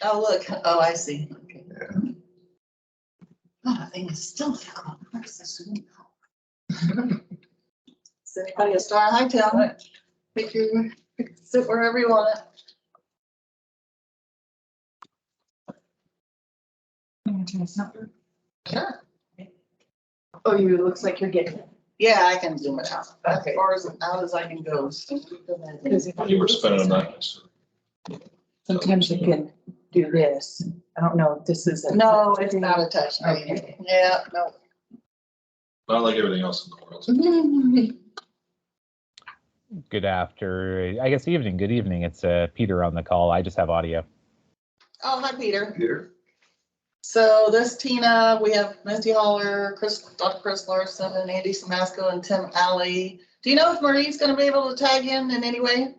Oh, look. Oh, I see. Okay. Yeah. Oh, I think it's still difficult. Is anybody a star? Hi, Tim. Pick your, sit wherever you want it. Sure. Oh, you, it looks like you're getting it. Yeah, I can zoom it out. As Okay. far as out as I can go. Because if You were spending that. sometimes you can do this. I don't know if this is. No, it's not a touch screen. Okay. Yeah, no. Not like everything else in the world. Good evening. Good evening. It's Peter on the call. I just have audio. Oh, hi, Peter. Here. So this Tina, we have Misty Holler, Dr. Chris Larson, and Andy Samasco, and Tim Alley. Do you know if Marie's going to be able to tag in any way?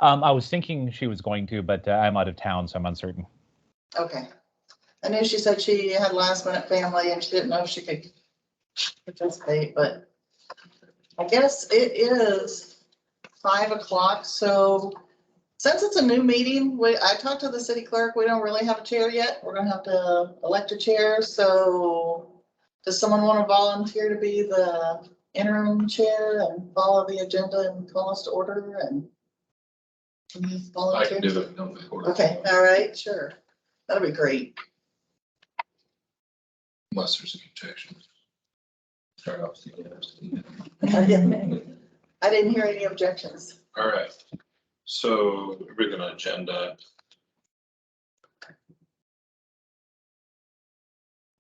I was thinking she was going to, but I'm out of town, so I'm uncertain. Okay. I knew she said she had last minute family and she didn't know if she could participate, but I guess it is 5 o'clock. So since it's a new meeting, I talked to the city clerk. We don't really have a chair yet. We're gonna have to elect a chair. So does someone want to volunteer to be the interim chair and follow the agenda and call us to order and I volunteer? can do it. No, before. Okay, all right, sure. That'll be great. Unless there's any objections. Start off. I didn't hear any objections. All right. So we're gonna agenda.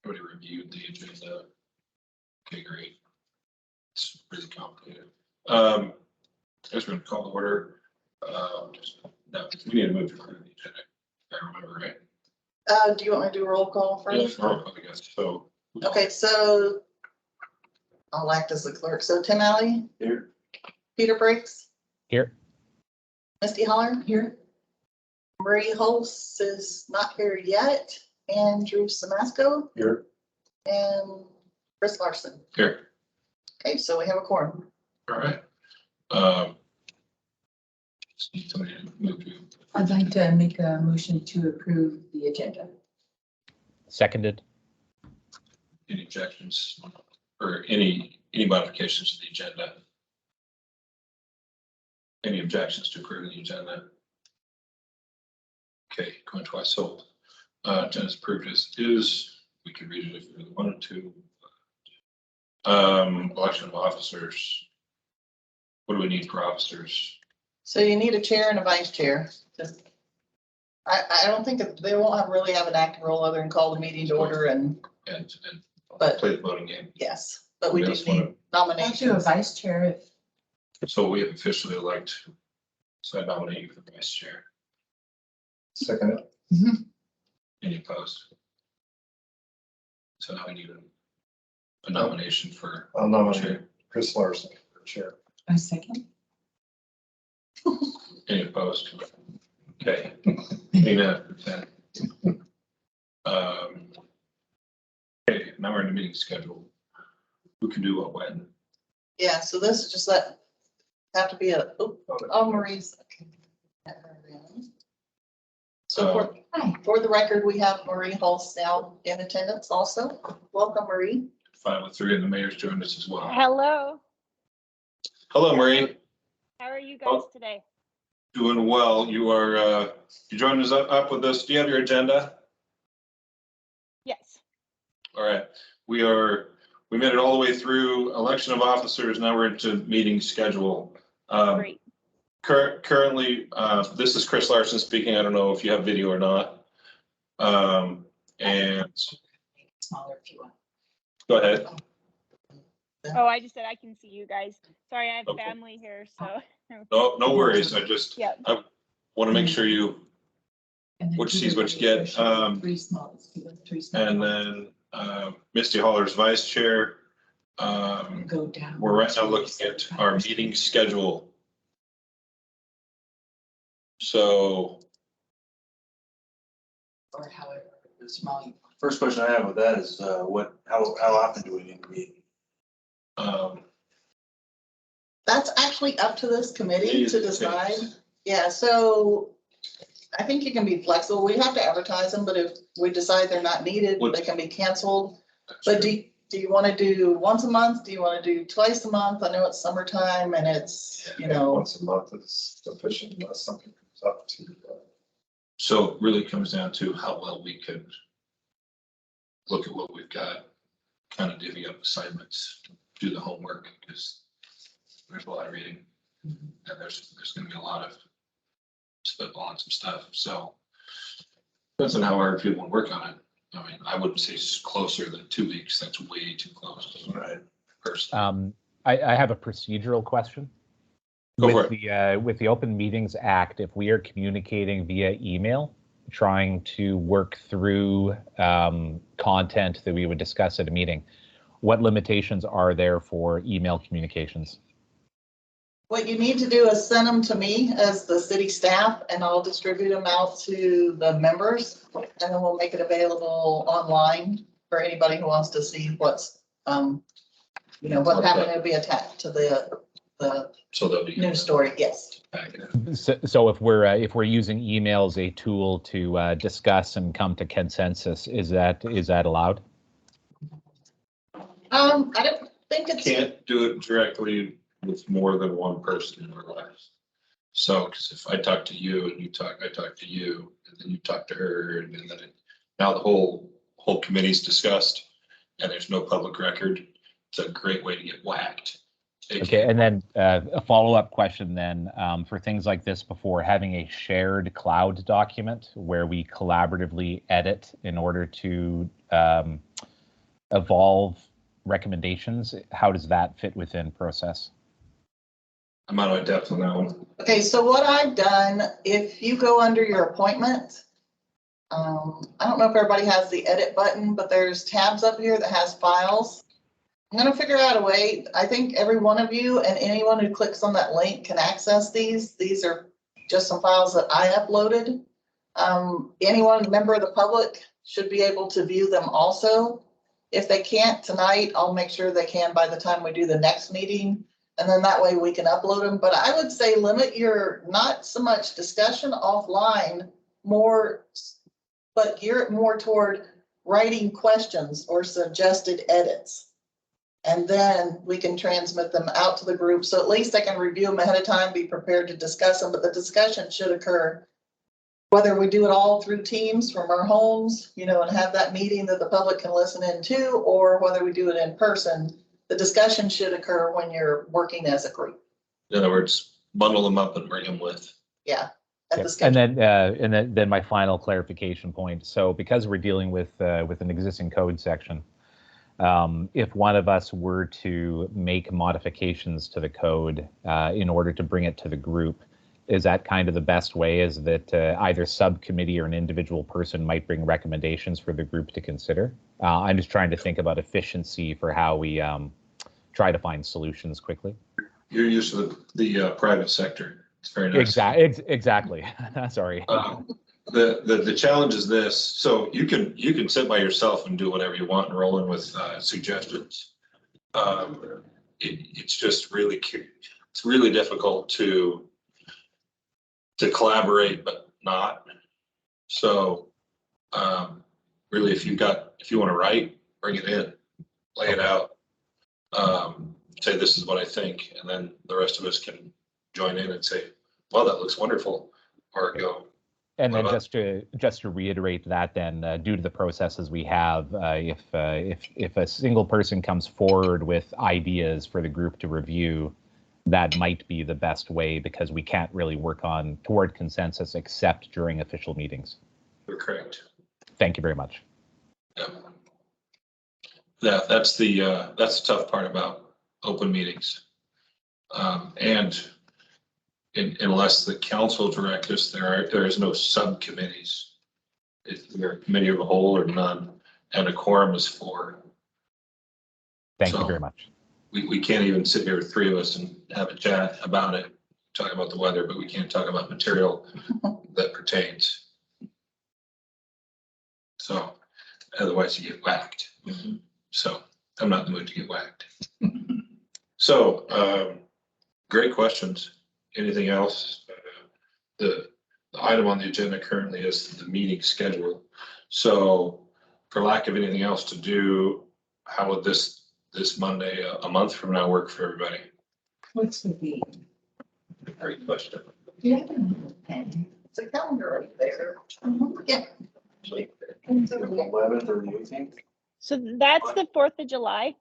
Everybody reviewed the agenda. Okay, great. It's pretty complicated. I guess we're gonna call the order. No, we need to move to the agenda. I remember, right? Do you want me to do roll call Yes, first? I guess so. Okay, so I'll act as the clerk. So Tim Alley, Here. Peter Briggs, Here. Misty Holler, Here. Marie Holst is not here yet, Andrew Samasco, Here. and Chris Larson. Here. Okay, so we have a quorum. All right. Just need somebody to move to. I'd like to make a motion to approve the agenda. Seconded. Any objections or any modifications to the agenda? Any objections to approving the agenda? Okay, going twice. So, agenda's approved as is. We can read it if we really wanted to. Election of officers. What do we need for officers? So you need a chair and a vice chair. I don't think that they won't really have an active role other than call the meeting to order and, And but play the voting game. yes, but we do Yes, wanna- need I'll do a nominations. vice chair if. So we have officially elected. So I nominate you for vice chair. Second. Any opposed? So now we need a nomination for I'll nominate chair. Chris Larson for chair. A second. Any opposed? Okay. 89%. Okay, now we're in the meeting schedule. Who can do what when? Yeah, so this is just have to be Marie's. Okay. So for the record, we have Marie Holst now in attendance also. Welcome, Marie. 503 and the mayor's joined us as well. Hello, Hello, Marie. how are you guys today? Doing well. You are, you joined us up with us. Do you have your agenda? Yes. All right. We made it all the way through election of officers. Now we're into meeting schedule. Great. Currently, this is Chris Larson speaking. I don't know if you have video or not. And Smaller if you want. go ahead. Oh, I just said I can see you guys. Sorry, I have Okay. family here, so. No worries. I just Yep. want to make sure you, And then Which do sees the what you get, special, 3 smalls, do the 3 small and ones. then Misty Holler's vice chair. Go down. We're right now looking at our meeting schedule. So Or however small you want. First question I have with that is, how often do we need to meet? That's actually up to this committee to decide. Yeah, so I think you can be flexible. We have to advertise them, but if we decide they're not needed, What- they can be canceled. But do you want to do once a month? Do you want to do twice a month? I know it's summertime and it's, you know, Once a month is sufficient unless something comes up to. So it really comes down to how well we can look at what we've got, kind of divvy up assignments, do the homework, because there's a lot of reading. And there's gonna be a lot of spitball on some stuff, so depends on how hard people want to work on it. I mean, I wouldn't say it's closer than 2 weeks, that's way too close. Right. Personally. I have a procedural question. Go for With the Open Meetings Act, if we are communicating via email, trying to work through content that we would discuss at a meeting, what limitations are there for email communications? what you need to do is send them to me as the city staff and I'll distribute them out to the members. And then we'll make it available online for anybody who wants to see what's, what happened to be attached to the So they'll be. news story, yes. So if we're using email as a tool to discuss and come to consensus, is that allowed? I don't think it's. Can't do it directly with more than one person or less. So, because if I talk to you and I talk to you, and then you talk to her, and then now the whole committee's discussed, and there's no public record, it's a great way to get whacked. Okay, and then a follow-up question then, for things like this before, having a shared cloud document where we collaboratively edit in order to evolve recommendations, how does that fit within process? I'm out of depth on that one. Okay, so what I've done, if you go under your appointment, I don't know if everybody has the edit button, but there's tabs up here that has files. I'm gonna figure out a way. I think every one of you and anyone who clicks on that link can access these. These are just some files that I uploaded. Anyone, member of the public, should be able to view them also. If they can't tonight, I'll make sure they can by the time we do the next meeting. And then that way we can upload them. But I would say limit your, not so much discussion offline, but gear it more toward writing questions or suggested edits. And then we can transmit them out to the group. So at least I can review them ahead of time, be prepared to discuss them, but the discussion should occur. Whether we do it all through Teams from our homes, and have that meeting that the public can listen in to, or whether we do it in person, the discussion should occur when you're working as a group. In other words, bundle them up and bring them with. Yeah. Yeah. And then my final clarification point. So because we're dealing with an existing code section, if one of us were to make modifications to the code in order to bring it to the group, is that kind of the best way? Is that either subcommittee or an individual person might bring recommendations for the group to consider? I'm just trying to think about efficiency for how we try to find solutions quickly. You're used to the private sector. It's very nice. Exactly. Sorry. The challenge is this. So you can sit by yourself and do whatever you want and roll in with suggestions. It's just really difficult to collaborate, but not. So really, if you want to write, bring it in, lay it out, say this is what I think, and then the rest of us can join in and say, well, that looks wonderful, or go. And then just to reiterate that, then due to the processes we have, if a single person comes forward with ideas for the group to review, that might be the best way, because we can't really work toward consensus except during official meetings. You're correct. Thank you very much. Yeah, that's the tough part about open meetings. And unless the council directs us, there is no subcommittees. If you're a committee of the whole or none, and a quorum is 4. Thank you very much. We can't even sit here with 3 of us and have a chat about it, talk about the weather, but we can't talk about material that pertains. So otherwise you get whacked. Mm-hmm. So I'm not in the mood to get whacked. So great questions. Anything else? The the item on the agenda currently is the meeting schedule. So for lack of anything else to do, how would this Monday, a month from now, work for everybody? What's the date? Great question. Do you have a pen? It's a calendar right there. Yeah. 11th or the 18th? So that's the 4th of July.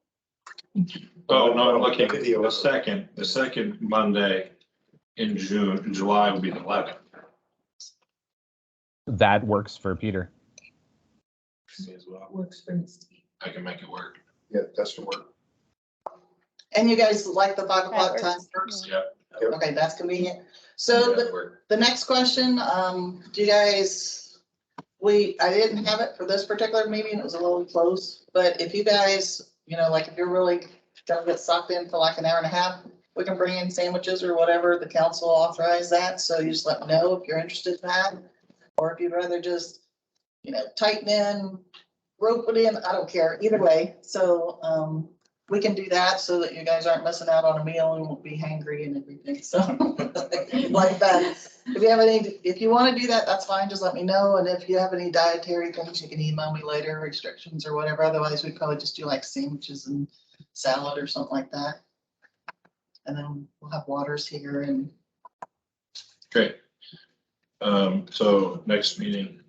Oh, no, I'm looking at the second Monday in July would be the 11th. That works for Peter. Me as well. Works for me. I can make it work. Yeah, that should work. And you guys like the 5 o'clock works. time first? Yeah. Okay, that's convenient. So That'd work. the next question, do you guys, I didn't have it for this particular meeting, it was a little close, but if you guys, like if you're really gonna get sucked in for like an hour and a half, we can bring in sandwiches or whatever, the council authorize that, so you just let me know if you're interested in that. Or if you'd rather just, tighten in, rope it in, I don't care, either way, so, we can do that so that you guys aren't missing out on a meal and won't be hangry and everything, so. Like that, if you want to do that, that's fine, just let me know, and if you have any dietary things, you can email me later, restrictions or whatever, otherwise we'd probably just do like sandwiches and salad or something like that. And then we'll have waters here and Great. So next meeting,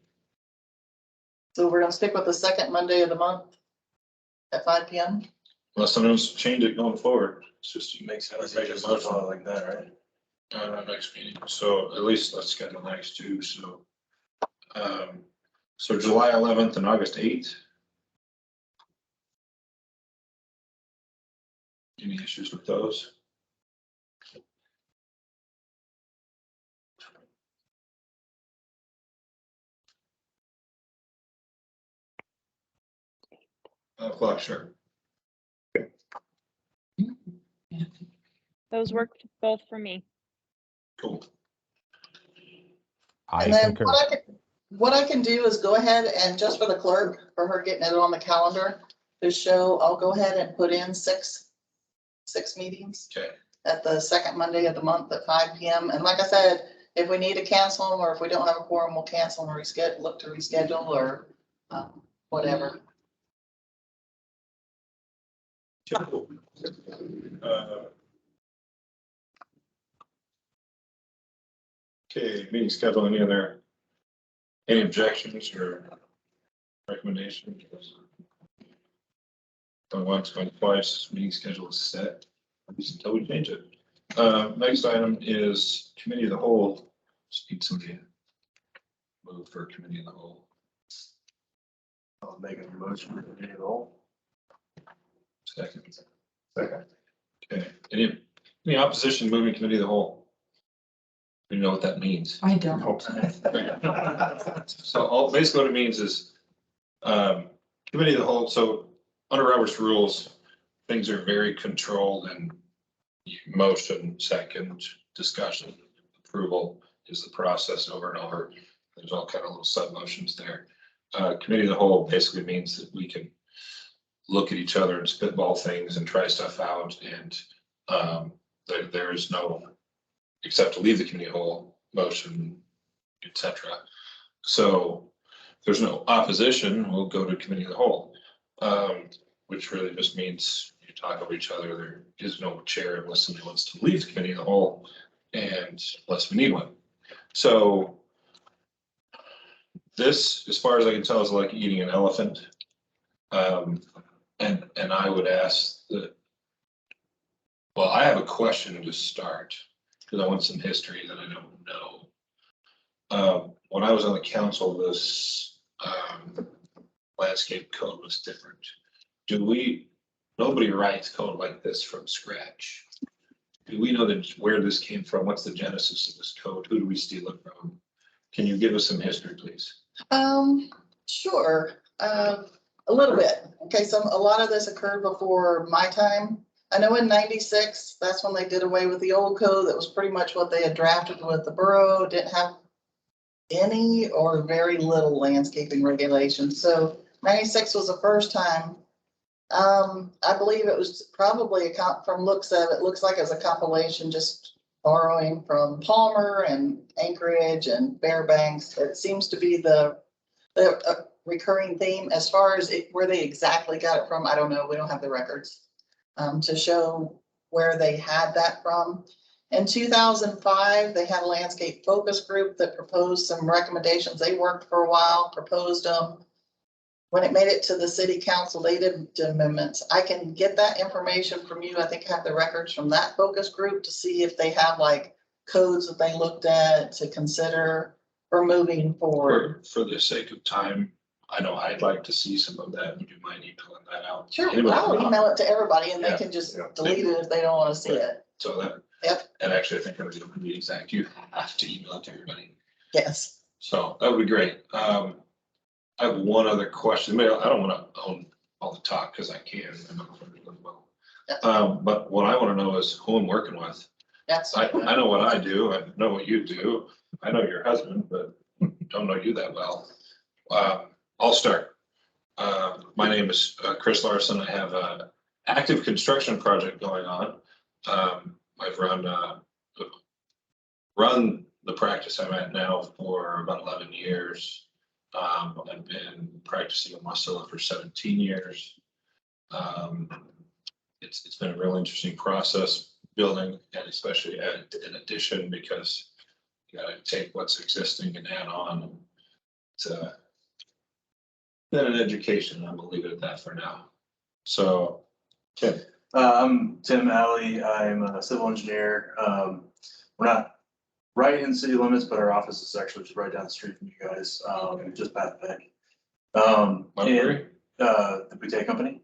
so we're gonna stick with the second Monday of the month at 5 PM. unless someone's changed it going forward, it's just you Makes sense. Make a Just motion. follow like that, right? next meeting. So at least let's schedule the next two. So, so July 11th and August 8th. Any issues with those? O'clock, sure. Those work both for me. Cool. I And then concur. what I can do is go ahead and just for the clerk, for her getting it on the calendar to show, I'll go ahead and put in six meetings Okay. at the second Monday of the month at 5 PM. And like I said, if we need to cancel them or if we don't have a quorum, we'll cancel them or look to reschedule or whatever. Okay, meeting schedule, any objections or recommendations? Going once, going twice, meeting schedule is set, at least until we change it. Next item is committee of the whole. Just need somebody to move for committee of the whole. I'll make a motion for the all. Second. Second. Okay, any opposition to moving committee of the whole? You know what that means? I don't. So basically what it means is, committee of the whole, so under Robert's rules, things are very controlled and motion, second, discussion, approval is the process over and over. There's all kind of little sub motions there. Committee of the whole basically means that we can look at each other and spitball things and try stuff out, and there is no, except to leave the committee of the whole motion, etc. So if there's no opposition, we'll go to committee of the whole, which really just means you talk over each other. There is no chair unless somebody wants to leave the committee of the whole, and unless we need one. So this, as far as I can tell, is like eating an elephant. And I would ask that, well, I have a question to start, because I want some history that I don't know. When I was on the council, this landscape code was different. Nobody writes code like this from scratch. Do we know where this came from? What's the genesis of this code? Who do we steal it from? Can you give us some history, please? Sure, a little bit. Okay, so a lot of this occurred before my time. I know in 96, that's when they did away with the old code. That was pretty much what they had drafted with the borough. Didn't have any or very little landscaping regulations. So 96 was the first time. I believe it was probably from looks of it, looks like it was a compilation, just borrowing from Palmer and Anchorage and Fairbanks. It seems to be the recurring theme. As far as where they exactly got it from, I don't know. We don't have the records to show where they had that from. In 2005, they had a landscape focus group that proposed some recommendations. They worked for a while, proposed them. When it made it to the city council, they did amendments. I can get that information from you. I think I have the records from that focus group to see if they have like codes that they looked at to consider for moving forward. For the sake of time, I know I'd like to see some of that. Would you mind emailing that out? Sure, Anybody I'll want- email it to everybody and they Yeah, can just yeah. delete it if they don't want to see it. So that. Yep. And actually, I think I'm going to be exact. You have to email it to everybody. Yes. So that would be great. I have one other question. Maybe I don't want to own all the talk because I can. I'm not really well. But what I want to know is who I'm working with. That's. I know what I do. I know what you do. I know your husband, but don't know you that well. I'll start. My name is Chris Larson. I have an active construction project going on. I've run the practice I'm at now for about 11 years. I've been practicing in Wasilla for 17 years. It's been a real interesting process building, and especially in addition, because you gotta take what's existing and add on. It's been an education. I'm gonna leave it at that for now. So, Tim. I'm Tim Alley. I'm a civil engineer. We're not right in city limits, but our office is actually just right down the street from you guys, just past the bank. Montgomery? The boutique company.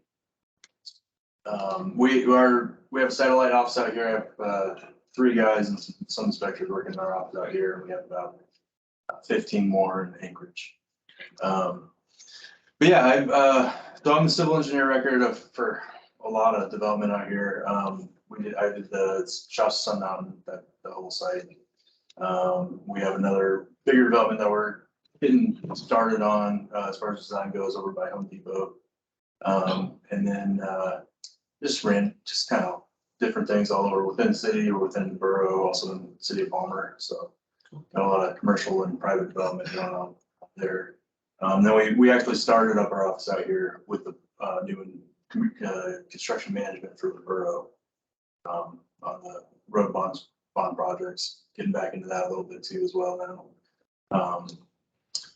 We have a satellite office out here. I have 3 guys and some inspectors working in our office out here, and we have about 15 more in Anchorage. But yeah, so I'm the civil engineer record for a lot of development out here. I did the Shasta Sun Mountain, the whole site. We have another bigger development that we're getting started on as far as design goes over by Home Depot. And then just kind of different things all over within the city or within the borough, also in the city of Palmer. So got a lot of commercial and private development going on there. Then we actually started up our office out here with the doing construction management for the borough on the road bond projects, getting back into that a little bit too as well now.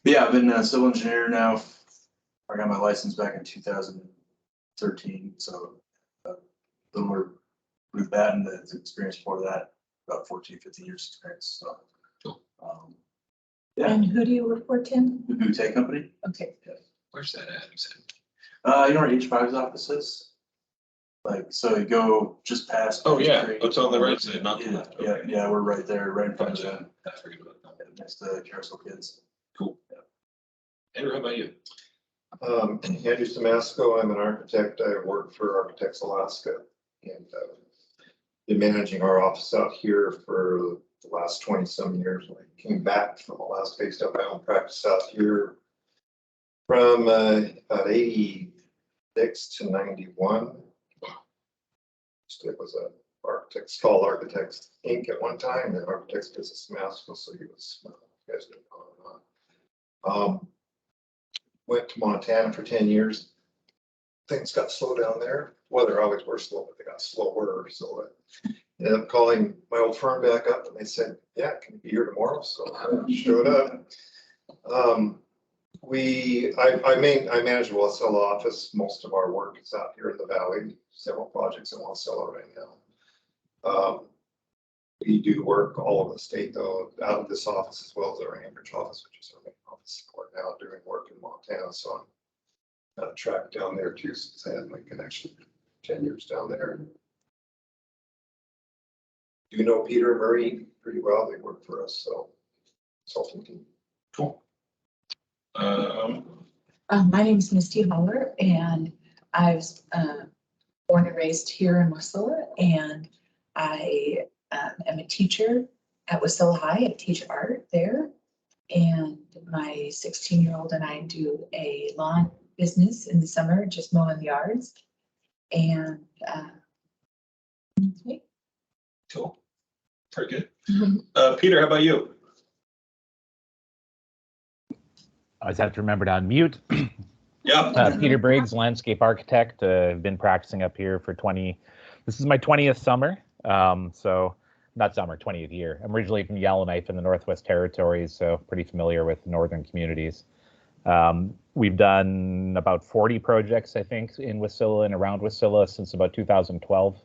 But yeah, I've been a civil engineer now. I got my license back in 2013, so a little more with that and the experience before that, about 14, 15 years experience. So, yeah, And who do you work for, Tim? the boutique company. Okay. Where's that at? Exactly? You know where H5's office is? Like, so you go just past. Oh, yeah. Creek. It's on the right side, not the Yeah, left. yeah, Okay. yeah, we're right there, right in front of Gotcha. them, I forget about that. next to Carousel Kids. Cool. Andrew, how about you? Andrew Samasco, I'm an architect. I work for Architects Alaska and been managing our office out here for the last 20 some years. When I came back from Alaska, I used to have my own practice out here from about 86 to 91. It was a architects called Architects Inc. at one time, and Architects Business Samasco, so he was guys been on. Went to Montana for 10 years. Things got slow down there. Weather always were slow, but they got slower. So I ended up calling my old firm back up and they said, yeah, can you be here tomorrow? So I showed up. I manage the Wasilla office. Most of our work is out here in the valley, several projects in Wasilla right now. We do work all over the state though, out of this office as well as our Anchorage office, which is our main office. We're now doing work in Montana, so I'm on a track down there too, since I had my connection 10 years down there. Do you know Peter and Marie pretty well? They work for us, so consulting team. Cool. My name is Misty Holler, and I was born and raised here in Wasilla, and I am a teacher at Wasilla High. I teach art there, and my 16-year-old and I do a lawn business in the summer, just mowing the yards, and that's me. Cool. Very good. Peter, how about you? I always have to remember to unmute. Yeah. Peter Briggs, landscape architect. I've been practicing up here for this is my 20th summer. So not summer, 20th year. I'm originally from Yellowknife in the Northwest Territories, so pretty familiar with northern communities. We've done about 40 projects, I think, in Wasilla and around Wasilla since about 2012.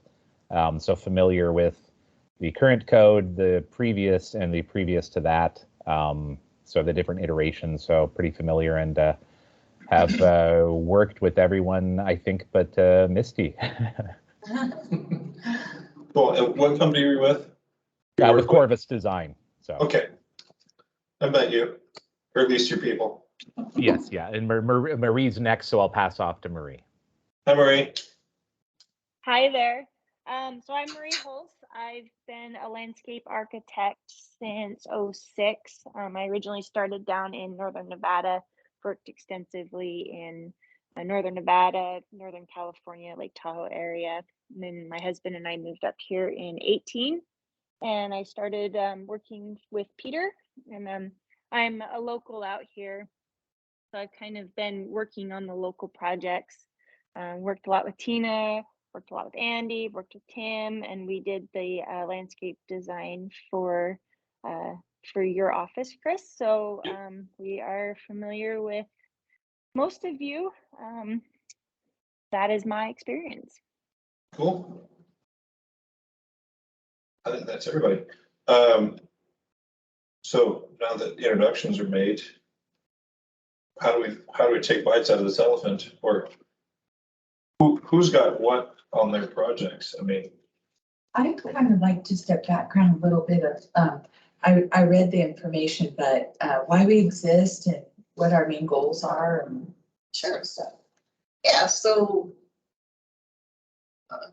So familiar with the current code, the previous, and the previous to that. So the different iterations, so pretty familiar, and have worked with everyone, I think, but Misty. Cool. What company are you with? With Corvus Design. So. Okay. I met you, or at least your people. Yes, yeah, and Marie's next, so I'll pass off to Marie. Hi, Marie. Hi there. So I'm Marie Holst. I've been a landscape architect since '06. I originally started down in Northern Nevada, worked extensively in Northern Nevada, Northern California, Lake Tahoe area. And then my husband and I moved up here in 18, and I started working with Peter, and I'm a local out here. So I've kind of been working on the local projects, worked a lot with Tina, worked a lot with Andy, worked with Tim, and we did the landscape design for your office, Chris. So we are familiar with most of you. That is my experience. Cool. I think that's everybody. So now that the introductions are made, how do we take bites out of this elephant, or who's got what on their projects? I mean, I'd kind of like to step background a little bit of, I read the information, but why we exist and what our main goals are and Sure. Yeah, so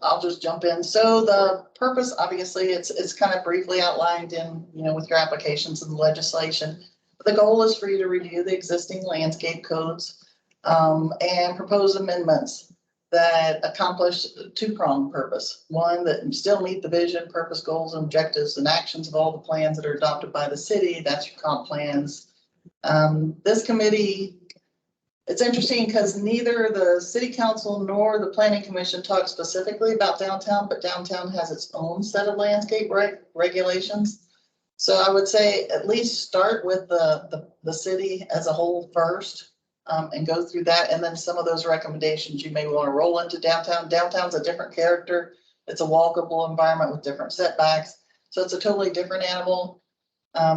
I'll just jump in. So the purpose, obviously, it's kind of briefly outlined in, with your applications and legislation. The goal is for you to review the existing landscape codes and propose amendments that accomplish two-pronged purpose. One, that still meet the vision, purpose, goals, and objectives and actions of all the plans that are adopted by the city. That's your comp plans. This committee, it's interesting because neither the city council nor the planning commission talk specifically about downtown, but downtown has its own set of landscape regulations. So I would say at least start with the city as a whole first, and go through that. And then some of those recommendations you may want to roll into downtown. Downtown's a different character. It's a walkable environment with different setbacks. So it's a totally different animal.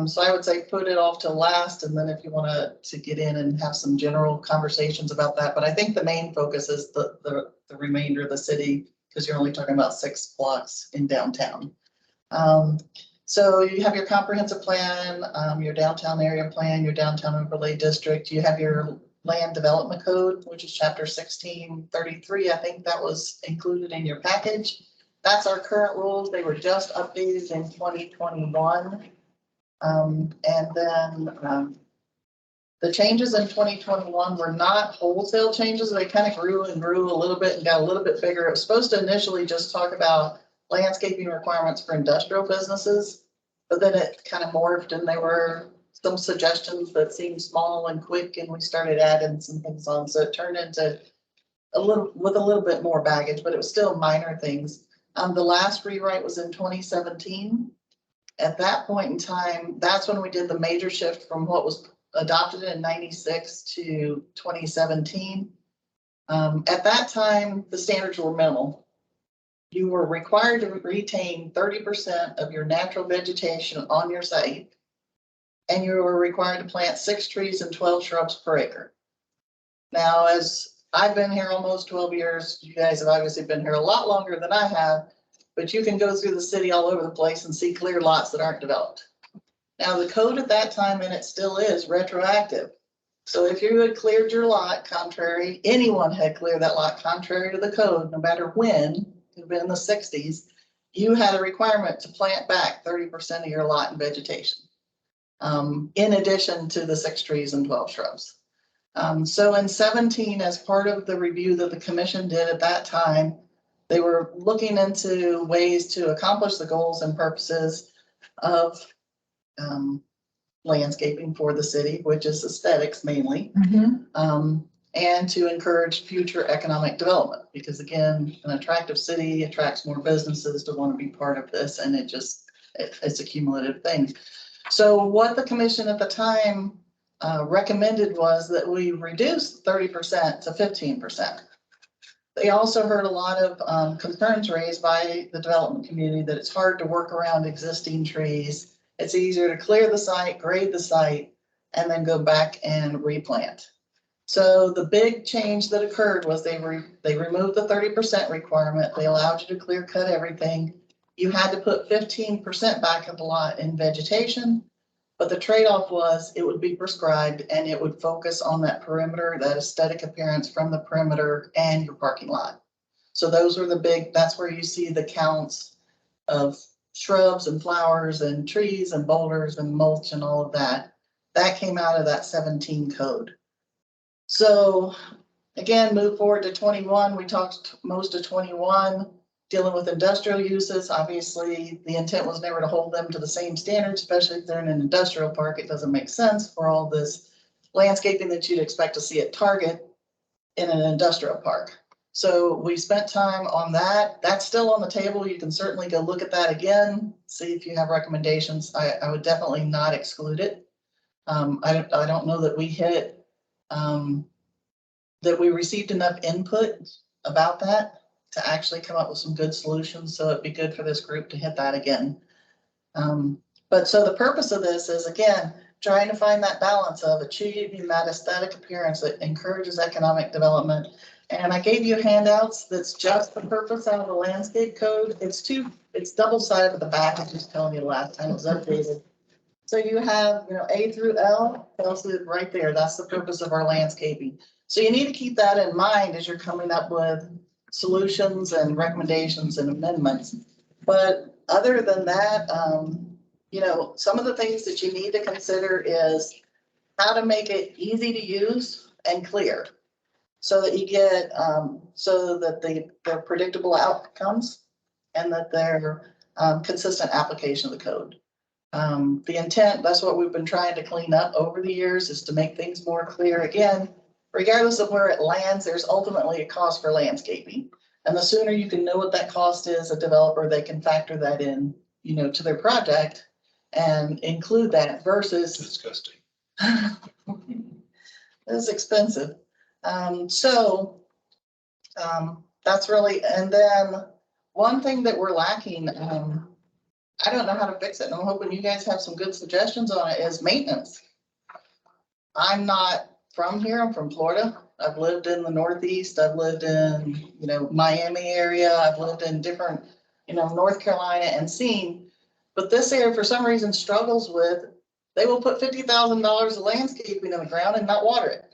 So I would say put it off to last, and then if you want to get in and have some general conversations about that. But I think the main focus is the remainder of the city, because you're only talking about 6 blocks in downtown. So you have your comprehensive plan, your downtown area plan, your downtown overlay district. You have your land development code, which is chapter 1633. I think that was included in your package. That's our current rules. They were just updated in 2021. And then the changes in 2021 were not wholesale changes. They kind of grew and grew a little bit and got a little bit bigger. It was supposed to initially just talk about landscaping requirements for industrial businesses, but then it kind of morphed, and there were some suggestions that seemed small and quick, and we started adding some things on. So it turned into a little bit more baggage, but it was still minor things. The last rewrite was in 2017. At that point in time, that's when we did the major shift from what was adopted in 96 to 2017. At that time, the standards were minimal. You were required to retain 30% of your natural vegetation on your site, and you were required to plant 6 trees and 12 shrubs per acre. Now, as I've been here almost 12 years, you guys have obviously been here a lot longer than I have, but you can go through the city all over the place and see clear lots that aren't developed. Now, the code at that time, and it still is, retroactive. So if you had cleared your lot anyone had cleared that lot contrary to the code, no matter when, it could have been in the 60s, you had a requirement to plant back 30% of your lot in vegetation, in addition to the 6 trees and 12 shrubs. So in 17, as part of the review that the commission did at that time, they were looking into ways to accomplish the goals and purposes. of landscaping for the city, which is aesthetics mainly. And to encourage future economic development, because again, an attractive city attracts more businesses to want to be part of this, and it's a cumulative thing. So what the commission at the time recommended was that we reduce 30% to 15%. They also heard a lot of concerns raised by the development community that it's hard to work around existing trees. It's easier to clear the site, grade the site, and then go back and replant. So the big change that occurred was they removed the 30% requirement. They allowed you to clear cut everything. You had to put 15% back of the lot in vegetation, but the trade-off was it would be prescribed and it would focus on that perimeter, that aesthetic appearance from the perimeter and your parking lot. So those were that's where you see the counts of shrubs and flowers and trees and boulders and mulch and all of that. That came out of that 17 code. So again, move forward to 21. We talked most of 21, dealing with industrial uses. Obviously, the intent was never to hold them to the same standards, especially if they're in an industrial park. It doesn't make sense for all this landscaping that you'd expect to see at Target in an industrial park. So we spent time on that. That's still on the table. You can certainly go look at that again, see if you have recommendations. I would definitely not exclude it. I don't know that we hit that we received enough input about that to actually come up with some good solutions. So it'd be good for this group to hit that again. But so the purpose of this is, again, trying to find that balance of achieving that aesthetic appearance that encourages economic development. And I gave you handouts. That's just the purpose out of the landscape code. It's double-sided at the back. I was just telling you last time it was updated. So you have, A through L, tells it right there. That's the purpose of our landscaping. So you need to keep that in mind as you're coming up with solutions and recommendations and amendments. But other than that, some of the things that you need to consider is how to make it easy to use and clear so that you get, so that they're predictable outcomes and that they're consistent application of the code. The intent, that's what we've been trying to clean up over the years, is to make things more clear. Again, regardless of where it lands, there's ultimately a cost for landscaping. And the sooner you can know what that cost is, a developer, they can factor that in, to their project and include that versus. Disgusting. It's expensive. That's really, and then one thing that we're lacking, I don't know how to fix it, and I'm hoping you guys have some good suggestions on it, is maintenance. I'm not from here, I'm from Florida. I've lived in the Northeast, I've lived in, Miami area, I've lived in different, North Carolina and seen, but this area for some reason struggles with, they will put $50,000 of landscaping in the ground and not water it.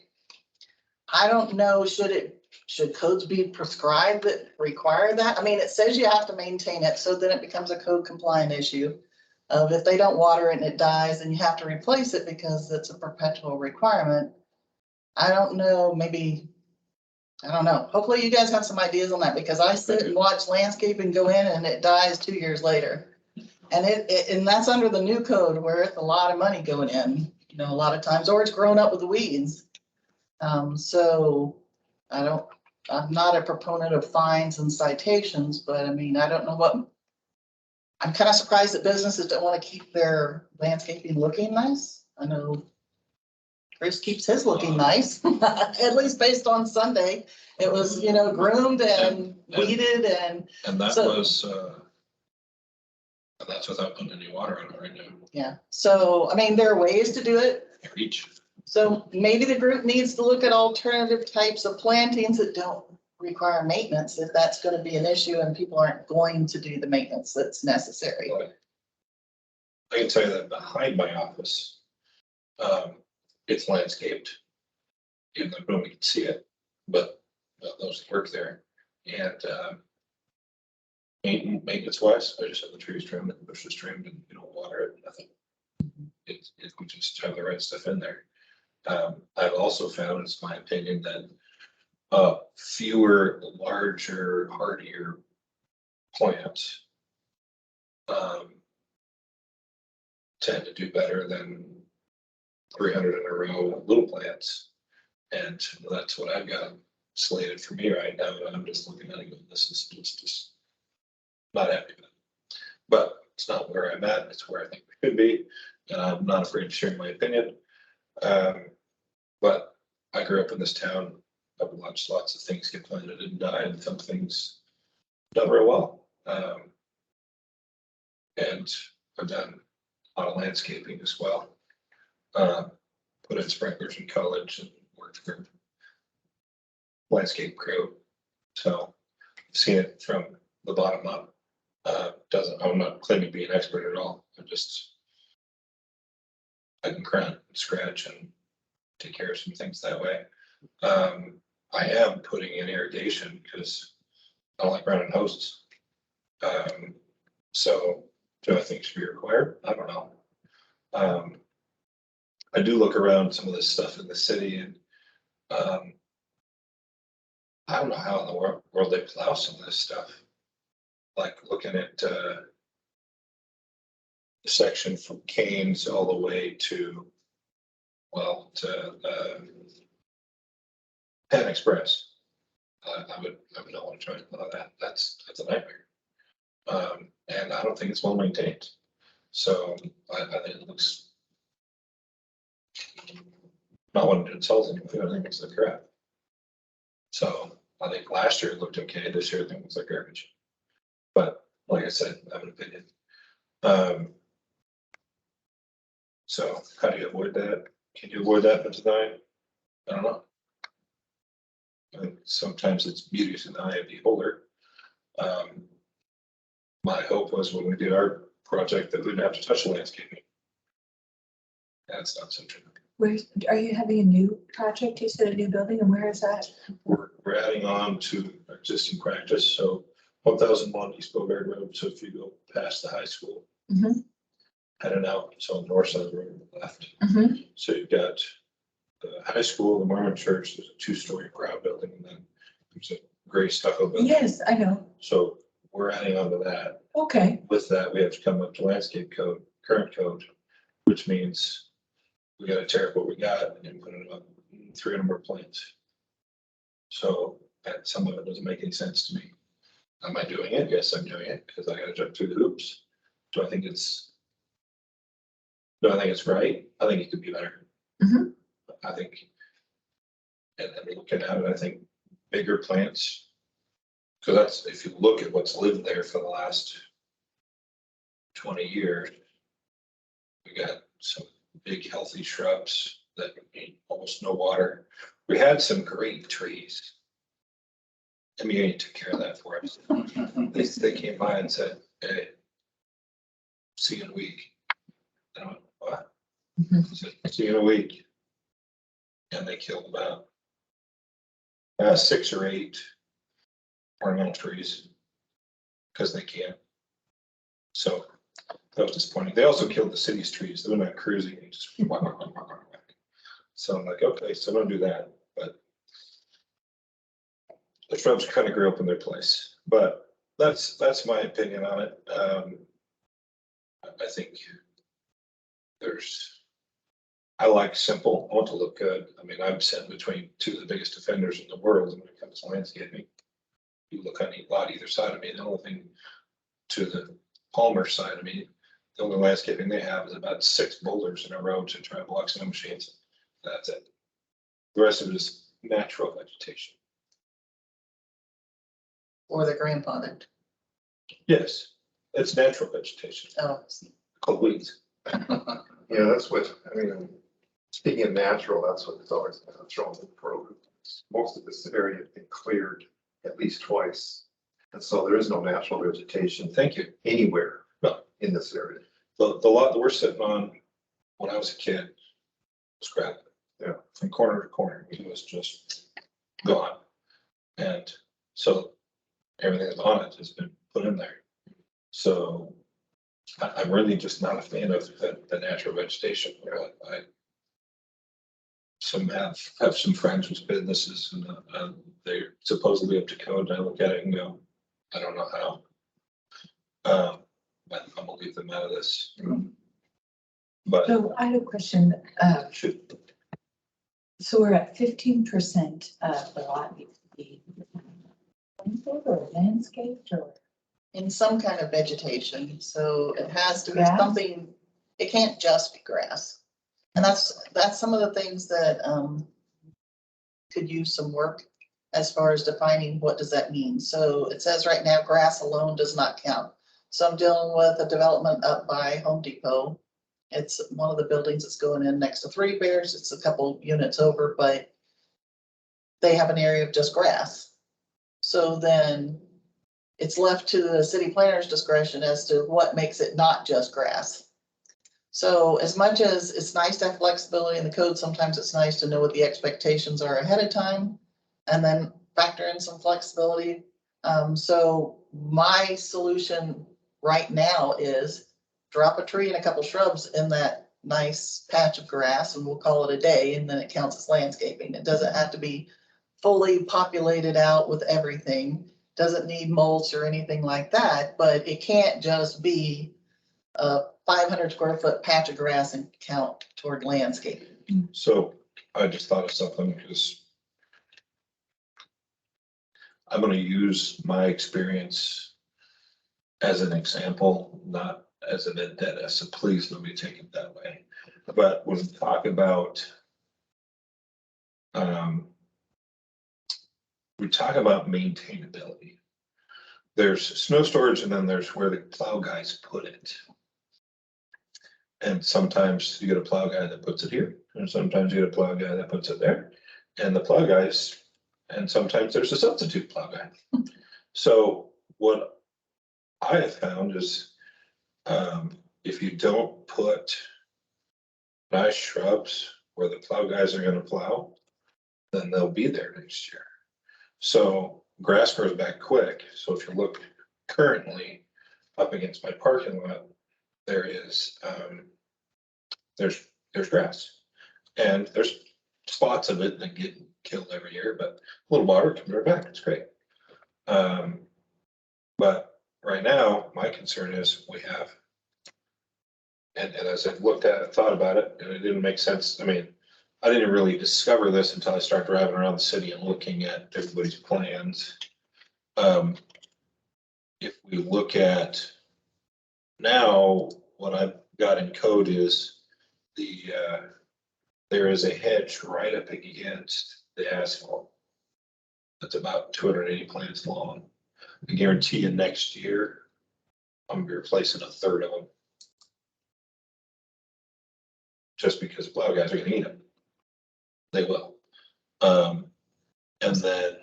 I don't know, should codes be prescribed that require that? I mean, it says you have to maintain it, so then it becomes a code compliant issue of if they don't water it and it dies, then you have to replace it because it's a perpetual requirement. I don't know, I don't know. Hopefully you guys have some ideas on that, because I sit and watch landscaping go in and it dies 2 years later. And and that's under the new code where it's a lot of money going in, a lot of times, or it's grown up with the weeds. So I'm not a proponent of fines and citations, but I mean, I don't know I'm kind of surprised that businesses don't want to keep their landscaping looking nice. I know Chris keeps his looking nice, at least based on Sunday. It was, groomed and weeded and. And that was, that's without putting any water on it right now. Yeah, so, I mean, there are ways to do it. Reach. So maybe the group needs to look at alternative types of plantings that don't require maintenance, if that's going to be an issue and people aren't going to do the maintenance that's necessary. I can tell you that behind my office, it's landscaped. Even though nobody can see it, but those that work there. And maintenance wise, I just have the trees trimmed and the bushes trimmed, and you don't water it, nothing. We just have the right stuff in there. I've also found, it's my opinion, that fewer, larger, hardier plants tend to do better than 300 in a row of little plants. And that's what I've got slated for me right now. I'm just looking at it going, this is just not happy with it. But it's not where I'm at, it's where I think we could be, and I'm not afraid to share my opinion. But I grew up in this town. I've watched lots of things get planted and die, and some things done very well. And I've done a lot of landscaping as well. Put in sprinklers in college and worked for landscape crew. So I've seen it from the bottom up. I'm not claiming to be an expert at all. I can grunt and scratch and take care of some things that way. I am putting in irrigation because I don't like running hoses. So do I think it should be required? I don't know. I do look around some of this stuff in the city, and I don't know how in the world they plow some of this stuff. Like looking at the section from Canes all the way to Penn Express. I would not want to try to plow that. That's a nightmare. And I don't think it's well maintained. So I think it looks, not wanting to insult anyone, I think it's like crap. So I think last year it looked okay. This year I think it looks like garbage. But like I said, I have an opinion. So how do you avoid that? Can you avoid that by design? I don't know. I think sometimes it's beauty in the eye of the beholder. My hope was when we did our project that we didn't have to touch the landscaping. That's not so true. Where, are you having a new project? You said a new building, and where is that? We're adding on to our existing practice, so 1001 East Bogard Road, so if you go past the high school, heading out, so on the north side of the road on the left. So you've got the high school, the Mormon church, there's a 2-story crowd building, and then there's a gray stucco building. Yes, I know. So we're adding on to that. Okay. With that, we have to come up to landscape code, current code, which means we gotta tear up what we got and put it up 300 more plants. So that some of it doesn't make any sense to me. Am I doing it? Yes, I'm doing it because I gotta jump through the hoops. Do I think it's right? I think it could be better. I think, and looking at it, I think bigger plants, because that's, if you look at what's lived there for the last 20 years, we got some big healthy shrubs that need almost no water. We had some great trees. MEA took care of that for us. They came by and said, hey, see you in a week. And I went, what? I said, see you in a week. And they killed about 6 or 8 ornamental trees because they can. So that was disappointing. They also killed the city's trees. They went out cruising and just whack, whack, whack, whack, whack. So I'm like, okay, so don't do that. But the shrubs kind of grew up in their place. But that's my opinion on it. I think I like simple. I want to look good. I mean, I'm sitting between 2 of the biggest offenders in the world when it comes to landscaping. You look on a lot either side of me. The only thing to the Palmer side of me, the only landscaping they have is about 6 boulders in a row to try to block snow machines. That's it. The rest of it is natural vegetation. Or the grandfathered. Yes, it's natural vegetation. Oh. Called weeds. Yeah, that's what, I mean, speaking of natural, that's what it's always natural in the program. Most of this area has been cleared at least twice. And so there is no natural vegetation. Thank you. Anywhere No. in this area. The lot that we're sitting on when I was a kid was crap. Yeah. From corner to corner, it was just gone. And so everything that's on it has been put in there. So I'm really just not a fan of the natural vegetation. I have some friends with businesses and they're supposedly up to code. I look at it and go, I don't know how. But I'm gonna leave them out of this. But So I have a question. should, So we're at 15% of the lot needs to be planted or landscaped or? In some kind of vegetation, so it has to be Grass? something, it can't just be grass. And that's some of the things that, could use some work as far as defining what does that mean. So it says right now, grass alone does not count. So I'm dealing with a development up by Home Depot. It's one of the buildings that's going in next to Three Bears. It's a couple units over, but they have an area of just grass. So then it's left to the city planner's discretion as to what makes it not just grass. So as much as it's nice to have flexibility in the code, sometimes it's nice to know what the expectations are ahead of time and then factor in some flexibility. So my solution right now is drop a tree and a couple shrubs in that nice patch of grass and we'll call it a day, and then it counts as landscaping. It doesn't have to be fully populated out with everything. Doesn't need mulch or anything like that, but it can't just be a 500 square foot patch of grass and count toward landscape. so I just thought of something because I'm gonna use my experience as an example, not as an vendetta, so please don't be taken that way. But when we talk about, we talk about maintainability. There's snow storage and then there's where the plow guys put it. And sometimes you get a plow guy that puts it here, and sometimes you get a plow guy that puts it there. And the plow guys, and sometimes there's a substitute plow guy. So what I have found is, if you don't put nice shrubs where the plow guys are gonna plow, then they'll be there next year. So grass grows back quick. So if you look currently up against my parking lot, there is, there's grass. And there's spots of it that get killed every year, but a little water comes right back. It's great. But right now, my concern is we have, and as I've looked at it, thought about it, and it didn't make sense. I mean, I didn't really discover this until I started driving around the city and looking at everybody's plans. If we look at now, what I've got in code is there is a hedge right up against the asphalt. That's about 280 plants long. I guarantee you next year, I'm gonna be replacing a third of them. Just because plow guys are gonna eat them. They will. And then,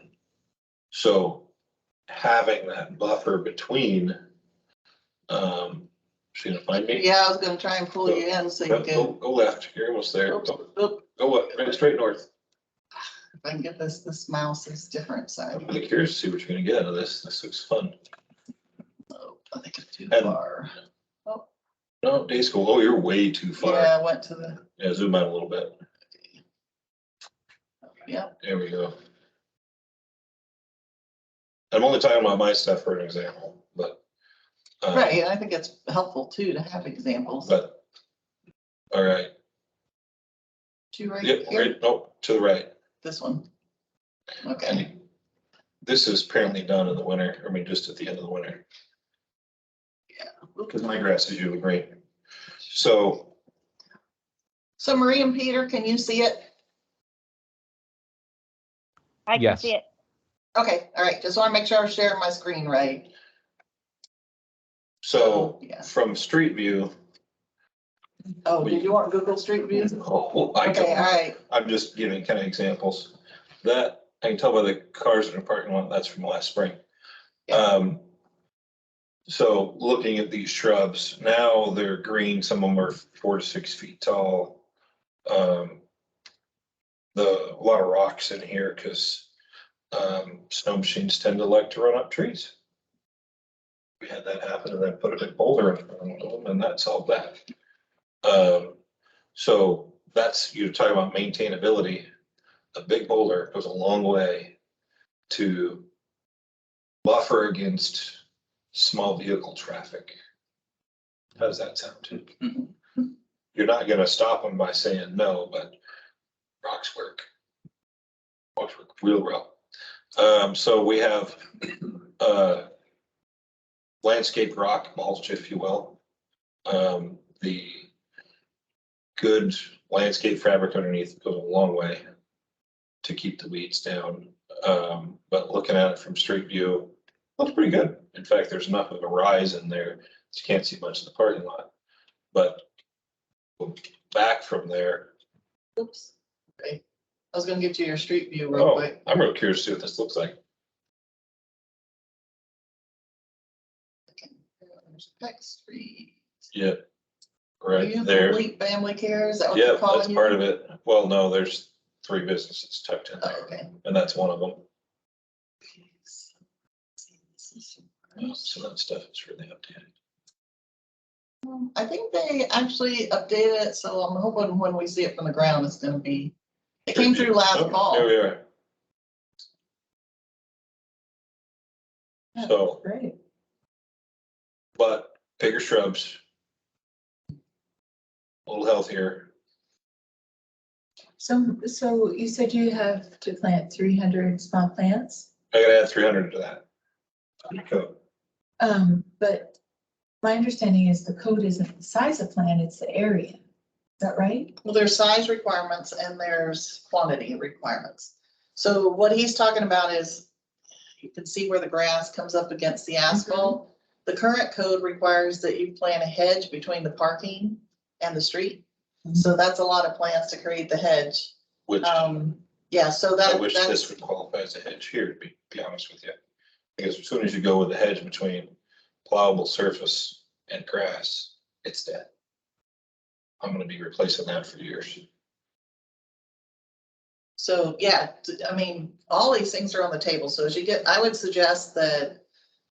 so having that buffer between, she gonna find me? Yeah, I was gonna try and pull you in so you Go, can, go left, you're almost there. Go, oop, go up, right straight north. if I can get this mouse is different, so. I'm really curious to see what you're gonna get out of this. This looks fun. Oh, I think it's too And- far. No, day school. Oh, you're way too far. Yeah, I went to the, Yeah, zoom out a little bit. yeah, There we go. I'm only talking about my stuff for an example, but. right, and I think it's helpful too to have examples. But, all right, Two right yep, here, right, oh, to the right. this one. Okay, And this is apparently done in the winter, I mean, just at the end of the winter, because my grass is usually green. So, so Marie and Peter, can you see it? I can Yes. see it. Okay, all right, just wanna make sure I'm sharing my screen right. so Yeah. from street view. Oh, did you want Google Street View? Oh, I Okay, all don't, right, I'm just giving kind of examples. That, I can tell by the cars in the parking lot, that's from last spring. Yeah. So looking at these shrubs, now they're green, some of them are 4 to 6 feet tall. A lot of rocks in here because snow machines tend to like to run up trees. We had that happen and then put a big boulder in front of them and that solved that. So that's, you're talking about maintainability. A big boulder goes a long way to buffer against small vehicle traffic. How does that sound? you're not gonna stop them by saying no, but rocks work. Rocks work real well. So we have, landscape rock mulch, if you will. The good landscape fabric underneath goes a long way to keep the weeds down. But looking at it from street view, looks pretty good. In fact, there's enough of a rise in there, that you can't see much of the parking lot. But back from there, Oops. Okay. I was gonna get you your street view real oh, quick. I'm real curious to see what this looks like. There's Peck Street. Yeah. Are Right you there. Complete Family Care, is that what Yeah, you're calling that's you? part of it. Well, no, there's 3 businesses tucked in Oh, there, okay. and that's one of them. So that stuff is really updated. I think they actually updated it, so I'm hoping when we see it from the ground, it's gonna be, it came through last Oh, fall. There we are. Yeah, So, Great. but bigger shrubs. A little healthier. So you said you have to plant 300 small plants? I gotta add 300 to that. Cool. But my understanding is the code isn't the size of plant, it's the area. Is that right? Well, there's size requirements and there's quantity requirements. So what he's talking about is, you can see where the grass comes up against the asphalt. The current code requires that you plant a hedge between the parking and the street. So that's a lot of plants to create the hedge. Which, Yeah, so I that, wish this that's, would qualify as a hedge here, to be honest with you. Because as soon as you go with the hedge between plowable surface and grass, it's dead. I'm gonna be replacing that for years. so, yeah, I mean, all these things are on the table. So as you get, I would suggest that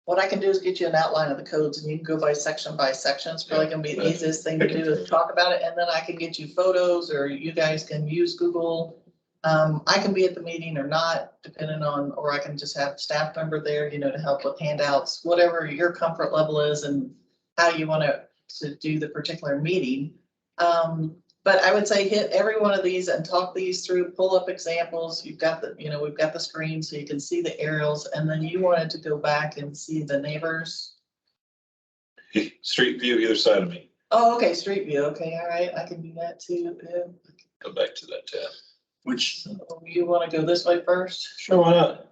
what I can do is get you an outline of the codes and you can go by section. It's probably gonna be the easiest thing to do is talk about it, and then I can get you photos, or you guys can use Google. I can be at the meeting or not, depending on, or I can just have a staff member there, to help with handouts, whatever your comfort level is and how you want to do the particular meeting. But I would say hit every one of these and talk these through, pull up examples. You've got the, we've got the screen so you can see the aerials, and then you wanted to go back and see the neighbors. Street view either side of me. Oh, okay, street view. Okay, all right, I can do that too. Go back to that tab. Which, So you want to go this way first? Sure, why not?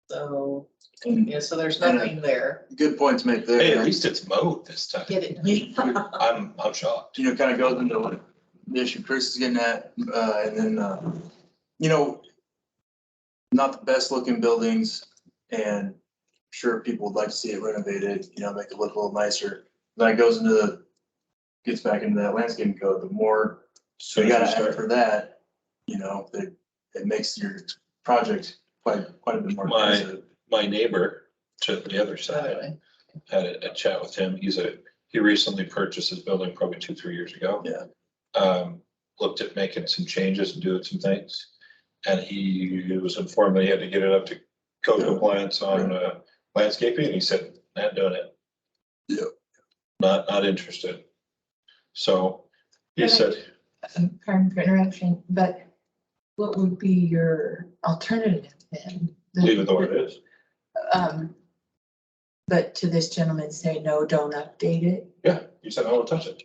So, yeah, so there's nothing there. good point to make Hey, at there. least it's mowed this time. Get it? I'm shocked. Kind of goes into what the issue Chris is getting at, and then, not the best looking buildings, and sure, people would like to see it renovated, make it look a little nicer. That goes gets back into that landscaping code, the more So you gotta add for that, it makes your project quite a bit more expensive. My neighbor to the other side, had a chat with him. He recently purchased his building probably 2-3 years ago. Yeah. Looked at making some changes and doing some things. And he was informed that he had to get it up to code compliance on landscaping, and he said, not doing it. Yeah. Not interested. So he said, Pardon for interruption, but what would be your alternative then? leave it the way it is. But to this gentleman say, no, don't update it. Yeah, he said, I won't touch it.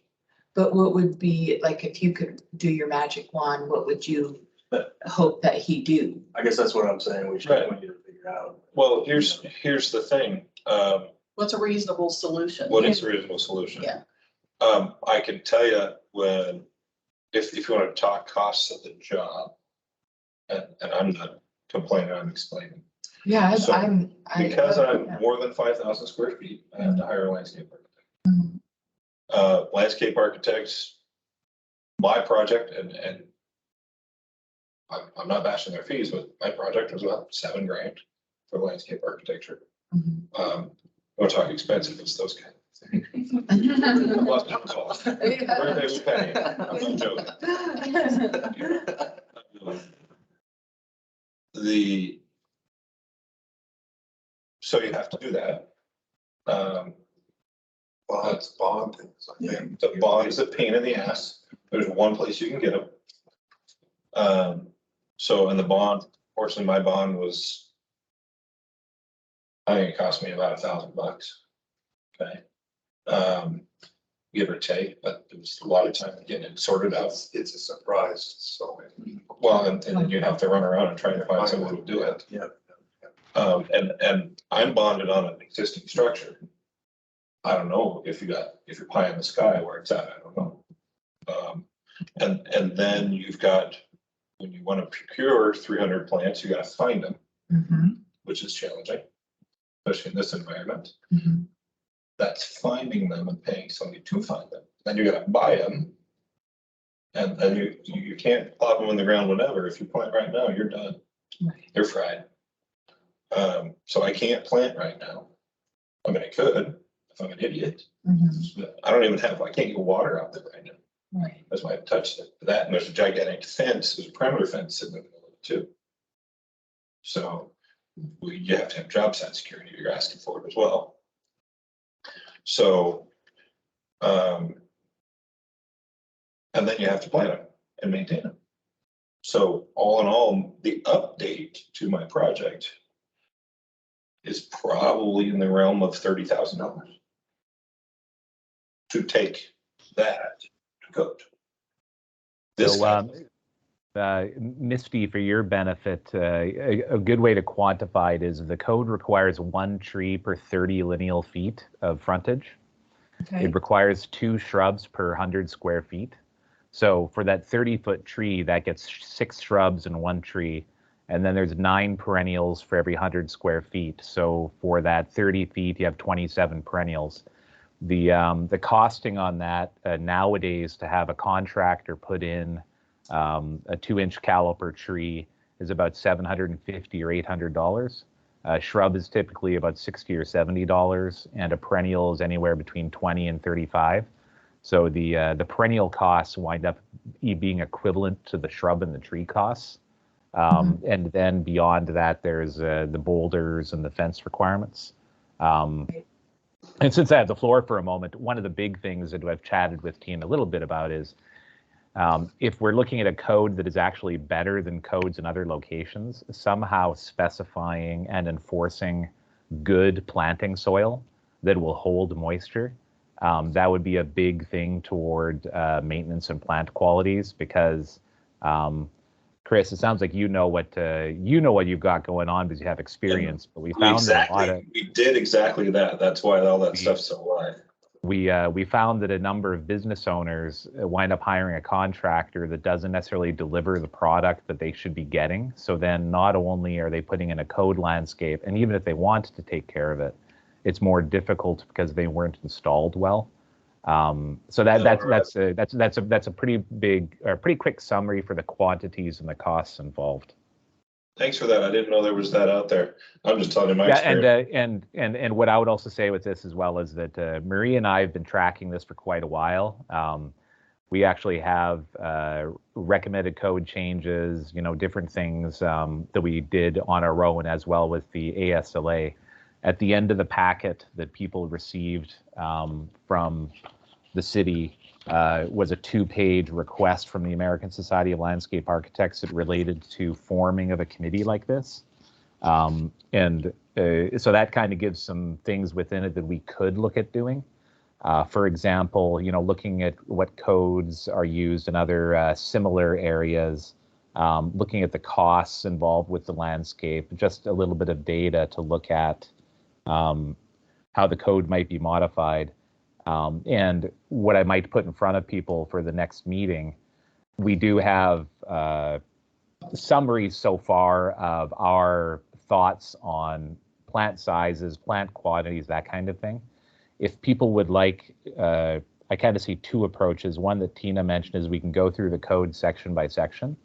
But what would be, like, if you could do your magic wand, what would you hope that he do? I guess that's what I'm saying, we Right. need to figure out. Well, here's the thing. What's a reasonable solution? What is a reasonable solution? Yeah. I can tell you if you want to talk costs of the job, and I'm not complaining, I'm explaining. Yeah, So, Because I'm yeah. more than 5,000 square feet, I have to hire a landscape architect. Mhm. Landscape architects, my project, and I'm not bashing their fees, but my project was about $7,000 for landscape architecture. Mhm. Don't talk expensive, it's those kind of things. Plus, it's all- Yeah. Birthday's a penny. I'm not joking. So you have to do that. Bonds, bond things, I think. The bond is a pain in the ass. There's one place you can get them. So in the bond, fortunately, my bond was, I think it cost me about $1,000. Okay. Give or take, but it was a lot of time getting it sorted out. It's a surprise, so. Well, and then you'd have to run around and try to find someone who would do it. Yeah. And I'm bonded on an existing structure. I don't know if you're pie in the sky where it's at, I don't know. And then you've got, when you want to procure 300 plants, you got to find them, Mhm, which is challenging, especially in this environment. mhm. That's finding them and paying somebody to find them. Then you got to buy them. And then you can't plop them in the ground whenever. If you plant right now, you're done. Right. They're fried. So I can't plant right now. I mean, I could if I'm an idiot. Mhm, I don't even I can't get water out there right now. right. That's why I've touched it. That, and there's a gigantic fence, there's a perimeter fence sitting in the middle of it too. So you have to have job site security, you're asking for it as well. So, and then you have to plant them and maintain them. So all in all, the update to my project is probably in the realm of $30,000 to take that to code. This So, Misty, for your benefit, a good way to quantify it is the code requires 1 tree per 30 lineal feet of frontage. Okay. It requires 2 shrubs per 100 square feet. So for that 30-foot tree, that gets 6 shrubs and 1 tree. And then there's 9 perennials for every 100 square feet. So for that 30 feet, you have 27 perennials. The costing on that nowadays to have a contractor put in a 2-inch caliper tree is about $750 or $800. A shrub is typically about $60 or $70, and a perennial is anywhere between $20 and $35. So the perennial costs wind up being equivalent to the shrub and the tree costs. And then beyond that, there's the boulders and the fence requirements. And since I have the floor for a moment, one of the big things that I've chatted with Tina a little bit about is if we're looking at a code that is actually better than codes in other locations, somehow specifying and enforcing good planting soil that will hold moisture, that would be a big thing toward maintenance and plant qualities, because Chris, it sounds like you know what you've got going on because you have experience. But we found that we did exactly that. That's why all that stuff's so wide. We found that a number of business owners wind up hiring a contractor that doesn't necessarily deliver the product that they should be getting. So then not only are they putting in a code landscape, and even if they want to take care of it, it's more difficult because they weren't installed well. So that's a pretty big or pretty quick summary for the quantities and the costs involved. Thanks for that. I didn't know there was that out there. I'm just telling you my experience. And what I would also say with this as well is that Marie and I have been tracking this for quite a while. We actually have recommended code changes, different things that we did on our own, as well with the ASLA. At the end of the packet that people received from the city was a 2-page request from the American Society of Landscape Architects that related to forming of a committee like this. So that kind of gives some things within it that we could look at doing. For example, looking at what codes are used in other similar areas, looking at the costs involved with the landscape, just a little bit of data to look at how the code might be modified. And what I might put in front of people for the next meeting, we do have summaries so far of our thoughts on plant sizes, plant quantities, that kind of thing. If people would like, I kind of see 2 approaches. One that Tina mentioned is we can go through the code section by section,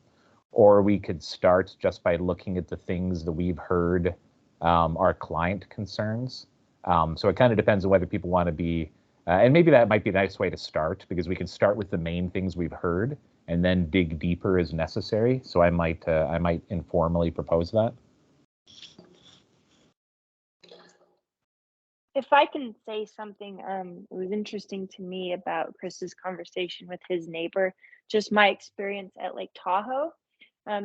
or we could start just by looking at the things that we've heard are client concerns. So it kind of depends on whether people want to be, and maybe that might be a nice way to start, because we can start with the main things we've heard and then dig deeper as necessary. So I might informally propose that. If I can say something, it was interesting to me about Chris's conversation with his neighbor, just my experience at Lake Tahoe.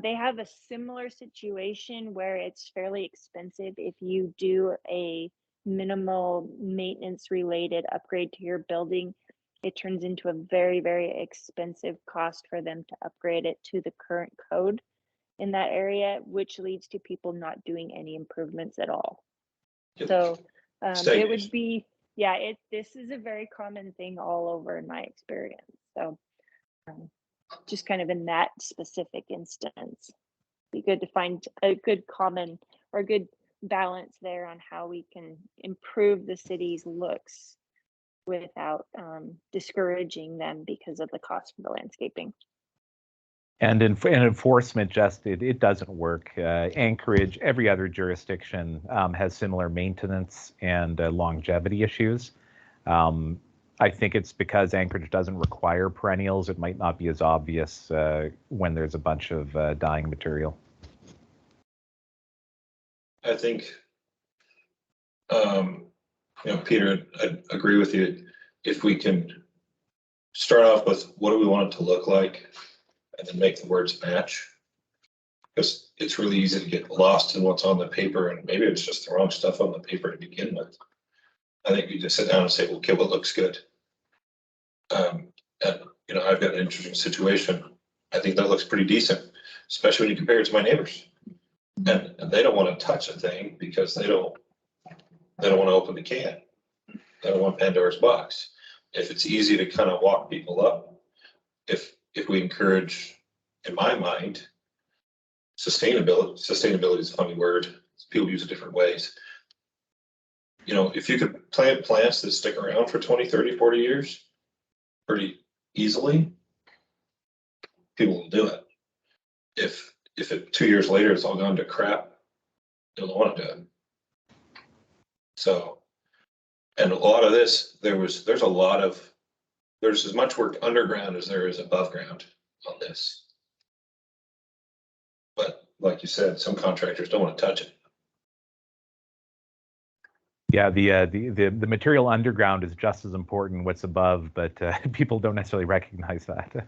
They have a similar situation where it's fairly expensive if you do a minimal maintenance related upgrade to your building. It turns into a very, very expensive cost for them to upgrade it to the current code in that area, which leads to people not doing any improvements at all. So it would be, yeah, this is a very common thing all over in my experience. So just kind of in that specific instance, be good to find a good common or good balance there on how we can improve the city's looks without discouraging them because of the cost for the landscaping. And in enforcement, just it doesn't work. Anchorage, every other jurisdiction has similar maintenance and longevity issues. I think it's because Anchorage doesn't require perennials. It might not be as obvious when there's a bunch of dying material. I think, Peter, I agree with you. If we can start off with what do we want it to look like, and then make the words match, because it's really easy to get lost in what's on the paper, and maybe it's just the wrong stuff on the paper to begin with. I think we just sit down and say, well, okay, what looks good? And I've got an interesting situation. I think that looks pretty decent, especially when you compare it to my neighbors. And they don't want to touch a thing because they don't want to open the can. They don't want Pandora's box. If it's easy to kind of walk people up, if we encourage, in my mind, sustainability is a funny word. People use it different ways. If you could plant plants that stick around for 20, 30, 40 years pretty easily, people will do it. If it 2 years later it's all gone to crap, you'll don't want to do it. So, and a lot of this, there's as much work underground as there is above ground on this. But like you said, some contractors don't want to touch it. Yeah, the material underground is just as important what's above, but people don't necessarily recognize that.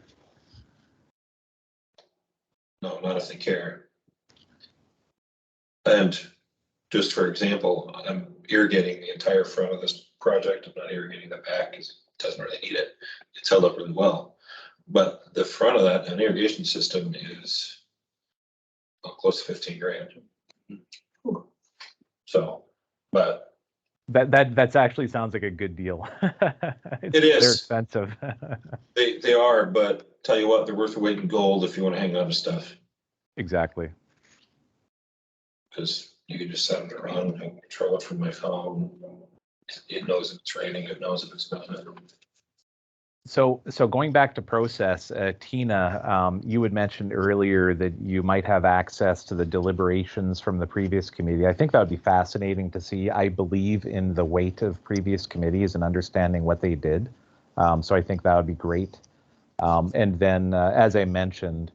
No, not if they care. And just for example, I'm irrigating the entire front of this project. I'm not irrigating the back because it doesn't really need it. It's held up really well. But the front of that, an irrigation system is close to 15 grand. So, but that's actually sounds like a good deal. It is. They're expensive. They are, but tell you what, they're worth the weight in gold if you want to hang on to stuff. Exactly. Because you can just set it to run and control it from my phone. It knows if it's raining. It knows if it's not. So going back to process, Tina, you had mentioned earlier that you might have access to the deliberations from the previous committee. I think that would be fascinating to see. I believe in the weight of previous committees and understanding what they did. So I think that would be great. And then, as I mentioned,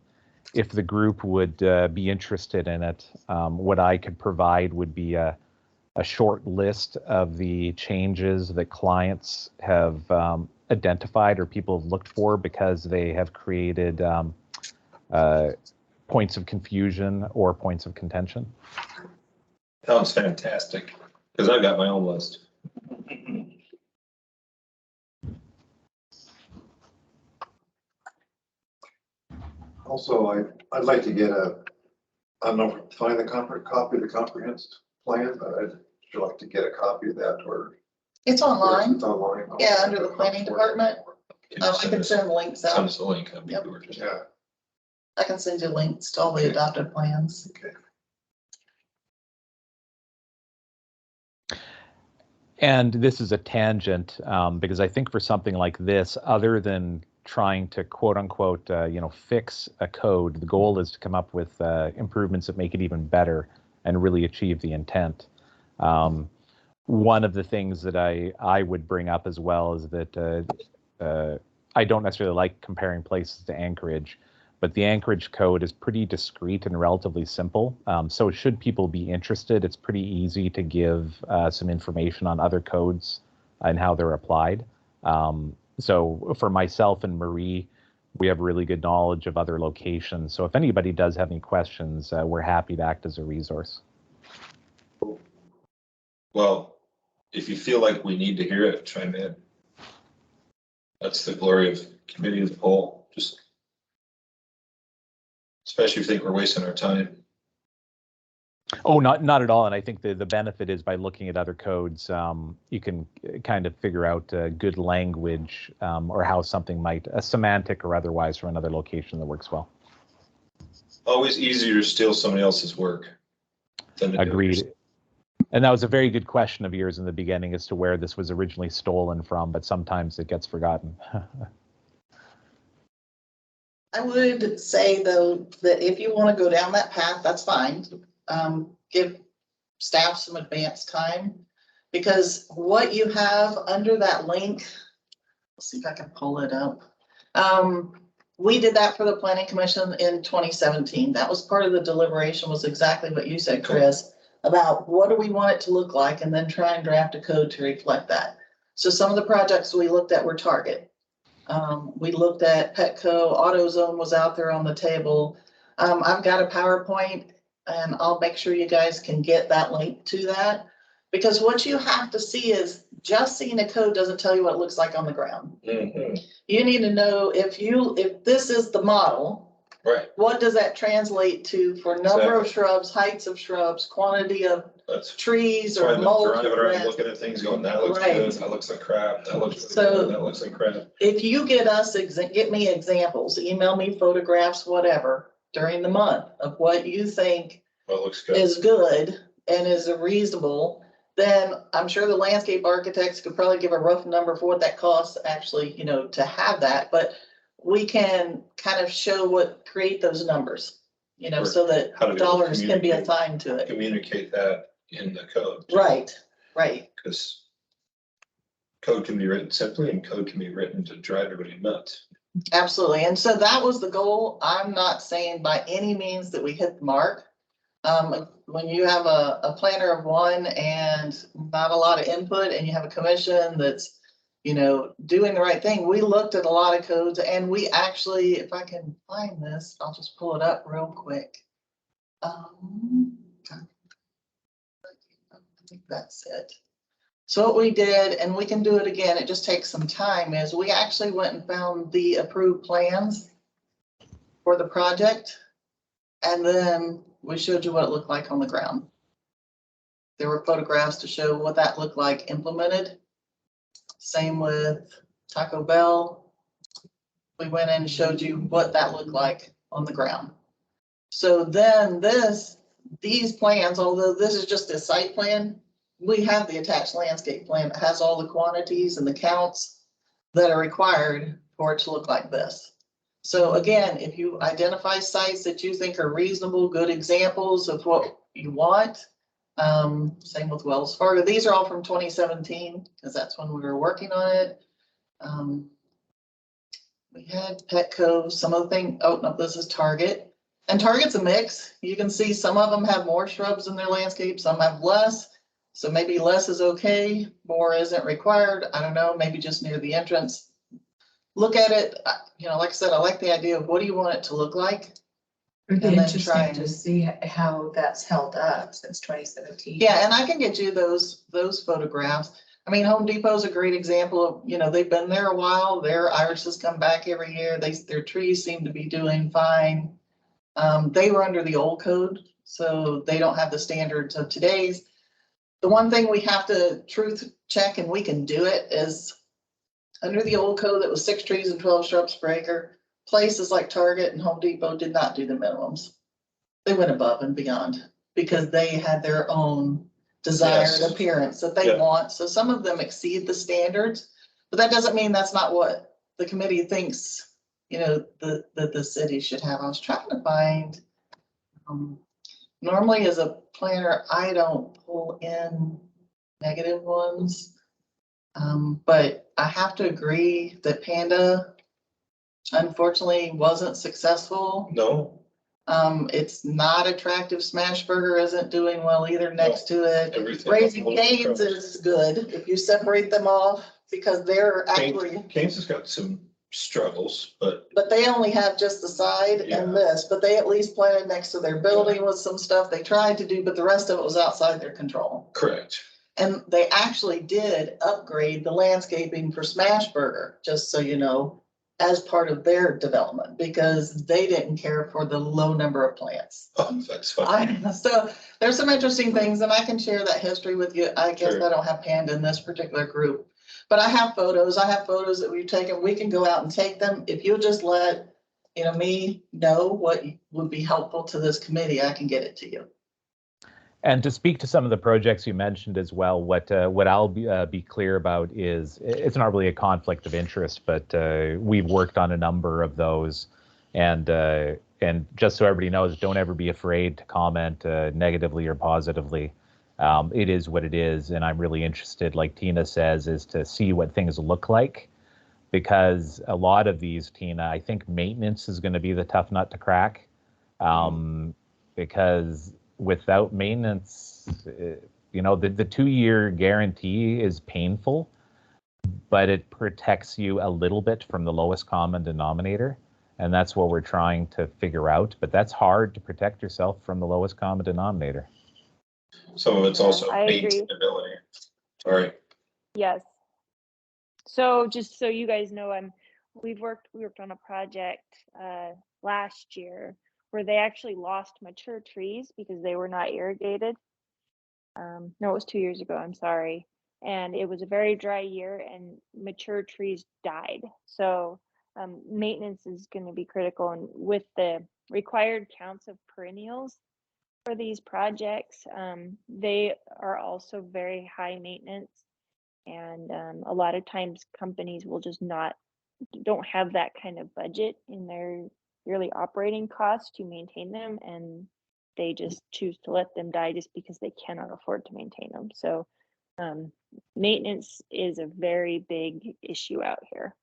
if the group would be interested in it, what I could provide would be a short list of the changes that clients have identified or people have looked for because they have created points of confusion or points of contention. Sounds fantastic, because I've got my own list. Also, I'd like to get I don't know, find the copy of the comprehensive plan, but I'd sure like to get a copy of that or. It's online. It's online. Yeah, under the planning department. I can send links Send out. us a link. That'd be Yep. gorgeous. Yeah, I can send you links to all the adopted plans. okay. And this is a tangent because I think for something like this, other than trying to quote unquote, fix a code, the goal is to come up with improvements that make it even better and really achieve the intent. One of the things that I would bring up as well is that I don't necessarily like comparing places to Anchorage, but the Anchorage code is pretty discrete and relatively simple. So should people be interested, it's pretty easy to give some information on other codes and how they're applied. So for myself and Marie, we have really good knowledge of other locations. So if anybody does have any questions, we're happy to act as a resource. Well, if you feel like we need to hear it, chime in. That's the glory of committee of the whole, just especially if you think we're wasting our time. Oh, not at all. And I think the benefit is by looking at other codes, you can kind of figure out good language or how something might, a semantic or otherwise, from another location that works well. Always easier to steal somebody else's work than to do it Agreed. yourself. And that was a very good question of yours in the beginning as to where this was originally stolen from, but sometimes it gets forgotten. I would say though, that if you want to go down that path, that's fine. Give staff some advance time, because what you have under that link, let's see if I can pull it up. We did that for the planning commission in 2017. That was part of the deliberation, was exactly what you said, Chris, about what do we want it to look like, and then try and draft a code to reflect that. So some of the projects we looked at were Target. We looked at Petco, AutoZone was out there on the table. I've got a PowerPoint, and I'll make sure you guys can get that link to that. Because what you have to see is, just seeing a code doesn't tell you what it looks like on the ground. Mm-hmm. You need to know if this is the model, Right. what does that translate to for number of shrubs, heights of shrubs, quantity of That's trees why or I've been mold. driving around looking at things going, that looks Right. good, that looks like crap, that looks So- good, that looks like crap. If you get me examples, email me photographs, whatever, during the month of what you think Well, it looks good. is good and is reasonable, then I'm sure the landscape architects could probably give a rough number for what that costs actually, to have that, but we can kind of show create those numbers, Or so that how do we dollars can be communicate- assigned to it. Communicate that in the code. Right. Because code can be written simply and code can be written to drive everybody nuts. Absolutely. And so that was the goal. I'm not saying by any means that we hit the mark. When you have a planner of one and not a lot of input, and you have a commission that's, doing the right thing, we looked at a lot of codes, and we actually, if I can find this, I'll just pull it up real quick. I think that's it. So what we did, and we can do it again, it just takes some time, is we actually went and found the approved plans for the project. And then we showed you what it looked like on the ground. There were photographs to show what that looked like implemented. Same with Taco Bell. We went in and showed you what that looked like on the ground. So then these plans, although this is just a site plan, we have the attached landscape plan that has all the quantities and the counts that are required for it to look like this. So again, if you identify sites that you think are reasonable, good examples of what you want, same with Wells Fargo. These are all from 2017, because that's when we were working on it. We had Petco, some of the things, oh no, this is Target. And Target's a mix. You can see some of them have more shrubs in their landscape, some have less. So maybe less is okay, more isn't required. I don't know, maybe just near the entrance. Look at it, like I said, I like the idea of what do you want it to look like? It'd be And then try interesting to and- see how that's held up since 2017. Yeah, and I can get you those photographs. I mean, Home Depot's a great example of, they've been there a while, their irises come back every year, their trees seem to be doing fine. They were under the old code, so they don't have the standards of today's. The one thing we have to truth check, and we can do it, is under the old code that was 6 trees and 12 shrubs per acre, places like Target and Home Depot did not do the minimums. They went above and beyond because they had their own desired Yes. appearance that they Yeah. want. So some of them exceed the standards, but that doesn't mean that's not what the committee thinks, that the city should have. I was trying to find, normally as a planner, I don't pull in negative ones. But I have to agree that Panda unfortunately wasn't successful. No, It's not attractive. Smashburger isn't doing well either next to it. everything. Raising Cane's is good if you separate them off because they're actually, Cane's has got some struggles, but but they only have just the side Yeah. and this, but they at least planted next to their building with some stuff they tried to do, but the rest of it was outside their control. correct. And they actually did upgrade the landscaping for Smashburger, just so you know, as part of their development, because they didn't care for the low number of plants. Oh, that's fine. So there's some interesting things, and I can share that history with you. I guess Sure. I don't have Panda in this particular group. But I have photos. I have photos that we've taken. We can go out and take them. If you'll just let, me know what would be helpful to this committee, I can get it to you. And to speak to some of the projects you mentioned as well, what I'll be clear about is it's not really a conflict of interest, but we've worked on a number of those, and just so everybody knows, don't ever be afraid to comment negatively or positively. It is what it is, and I'm really interested, like Tina says, is to see what things look like, because a lot of these, Tina, I think maintenance is going to be the tough nut to crack, because without maintenance, the 2-year guarantee is painful, but it protects you a little bit from the lowest common denominator. And that's what we're trying to figure out. But that's hard to protect yourself from the lowest common denominator. Some of it's Yeah, also I agree. maintainability. All right. Yes. So just so you guys know, we worked on a project last year where they actually lost mature trees because they were not irrigated. No, it was 2 years ago, I'm sorry. And it was a very dry year and mature trees died. So maintenance is going to be critical. And with the required counts of perennials for these projects, they are also very high maintenance. And a lot of times companies will just don't have that kind of budget in their yearly operating costs to maintain them, and they just choose to let them die just because they cannot afford to maintain them. So maintenance is a very big issue out here.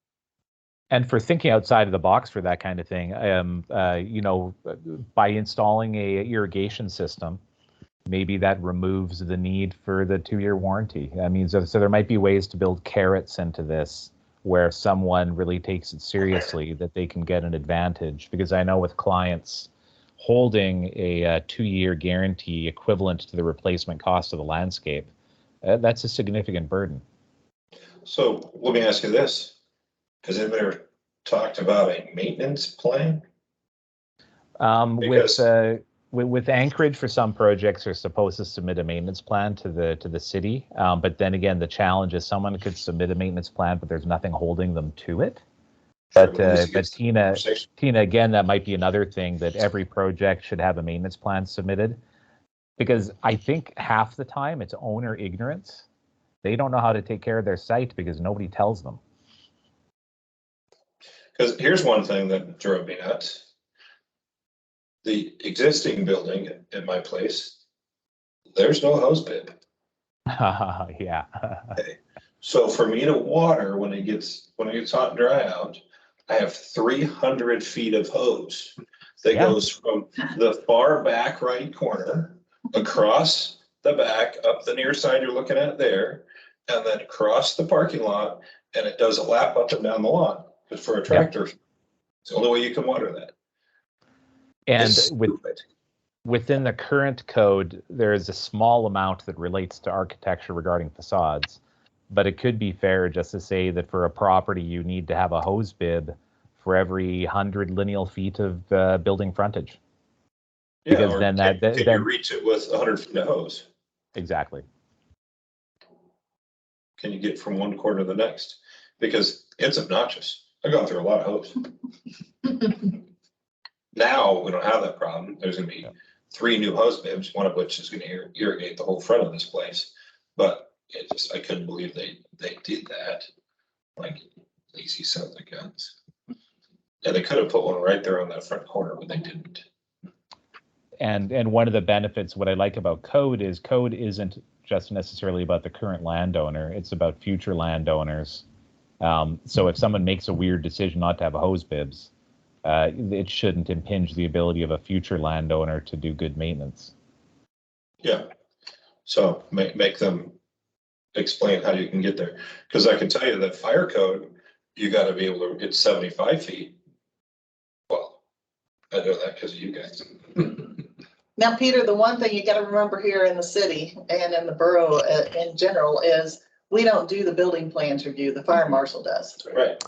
And for thinking outside of the box for that kind of thing, by installing a irrigation system, maybe that removes the need for the 2-year warranty. I mean, so there might be ways to build carrots into this where someone really takes it seriously, that they can get an advantage. Because I know with clients holding a 2-year guarantee equivalent to the replacement cost of the landscape, that's a significant burden. So let me ask you this. Has anybody ever talked about a maintenance plan? With Anchorage, for some projects, are supposed to submit a maintenance plan to the city. But then again, the challenge is someone could submit a maintenance plan, but there's nothing holding them to it. But Tina, again, that might be another thing, that every project should have a maintenance plan submitted, because I think half the time it's owner ignorance. They don't know how to take care of their site because nobody tells them. Because here's one thing that drove me nuts. The existing building at my place, there's no hose bib. Yeah. Okay. So for me to water when it gets hot and dry out, I have 300 feet of hose that goes from the far back right corner across the back up the near side you're looking at there, and then across the parking lot, and it does a lap up and down the lawn. Because for a tractor, it's the only way you can water that. And within the current code, there is a small amount that relates to architecture regarding facades, but it could be fair just to say that for a property, you need to have a hose bib for every 100 lineal feet of building frontage. Yeah, because or then can you reach it with 100 feet of hose? Exactly. Can you get from one corner to the next? Because it's obnoxious. I've gone through a lot of hose. Now we don't have that problem. There's going to be 3 new hose bibs, one of which is going to irrigate the whole front of this place. But I couldn't believe they did that. Like lazy sons of guns. Yeah, they could have put one right there on that front corner, but they didn't. And one of the benefits, what I like about code isn't just necessarily about the current landowner. It's about future landowners So if someone makes a weird decision not to have a hose bibs, it shouldn't impinge the ability of a future landowner to do good maintenance. Yeah. So make them explain how you can get there. Because I can tell you that fire code, you got to be able to, it's 75 feet. Well, I know that because of you guys. Now, Peter, the one thing you gotta remember here in the city and in the borough in general is we don't do the building plans review, the fire marshal does. Right.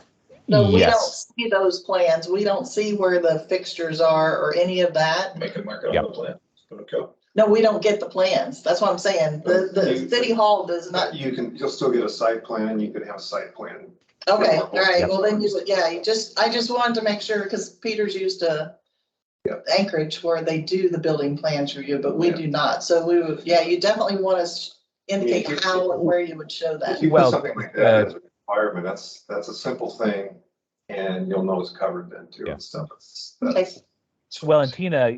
So we don't Yes. see those plans, we don't see where the fixtures are or any of that. Make a mark on Yep. the plan. Okay. No, we don't get the plans, that's what I'm saying, the city hall does not. You'll still get a site plan, you could have a site plan. Okay, all right, Yep. well then I just wanted to make sure, because Peter's used to Anchorage where they do the building plans review, but we do not. So we would, you definitely want to indicate how and where you would show that. If you put Well, something like that as a requirement, that's a simple thing, and you'll know it's covered then too Yeah. and stuff. Okay. Well, and Tina,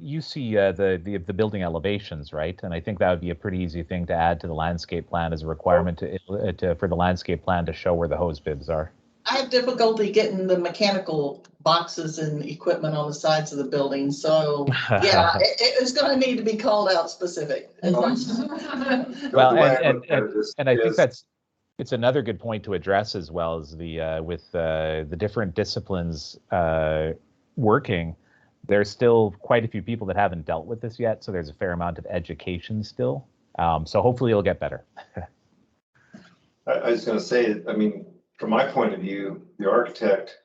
you see the building elevations, right? And I think that would be a pretty easy thing to add to the landscape plan as a requirement for the landscape plan to show where the hose bibs are. I have difficulty getting the mechanical boxes and equipment on the sides of the building, so it is gonna need to be called out specific. Well, and I think it's another good point to address as well as with the different disciplines working. There's still quite a few people that haven't dealt with this yet, so there's a fair amount of education still. So hopefully it'll get better. I was gonna say, I mean, from my point of view, the architect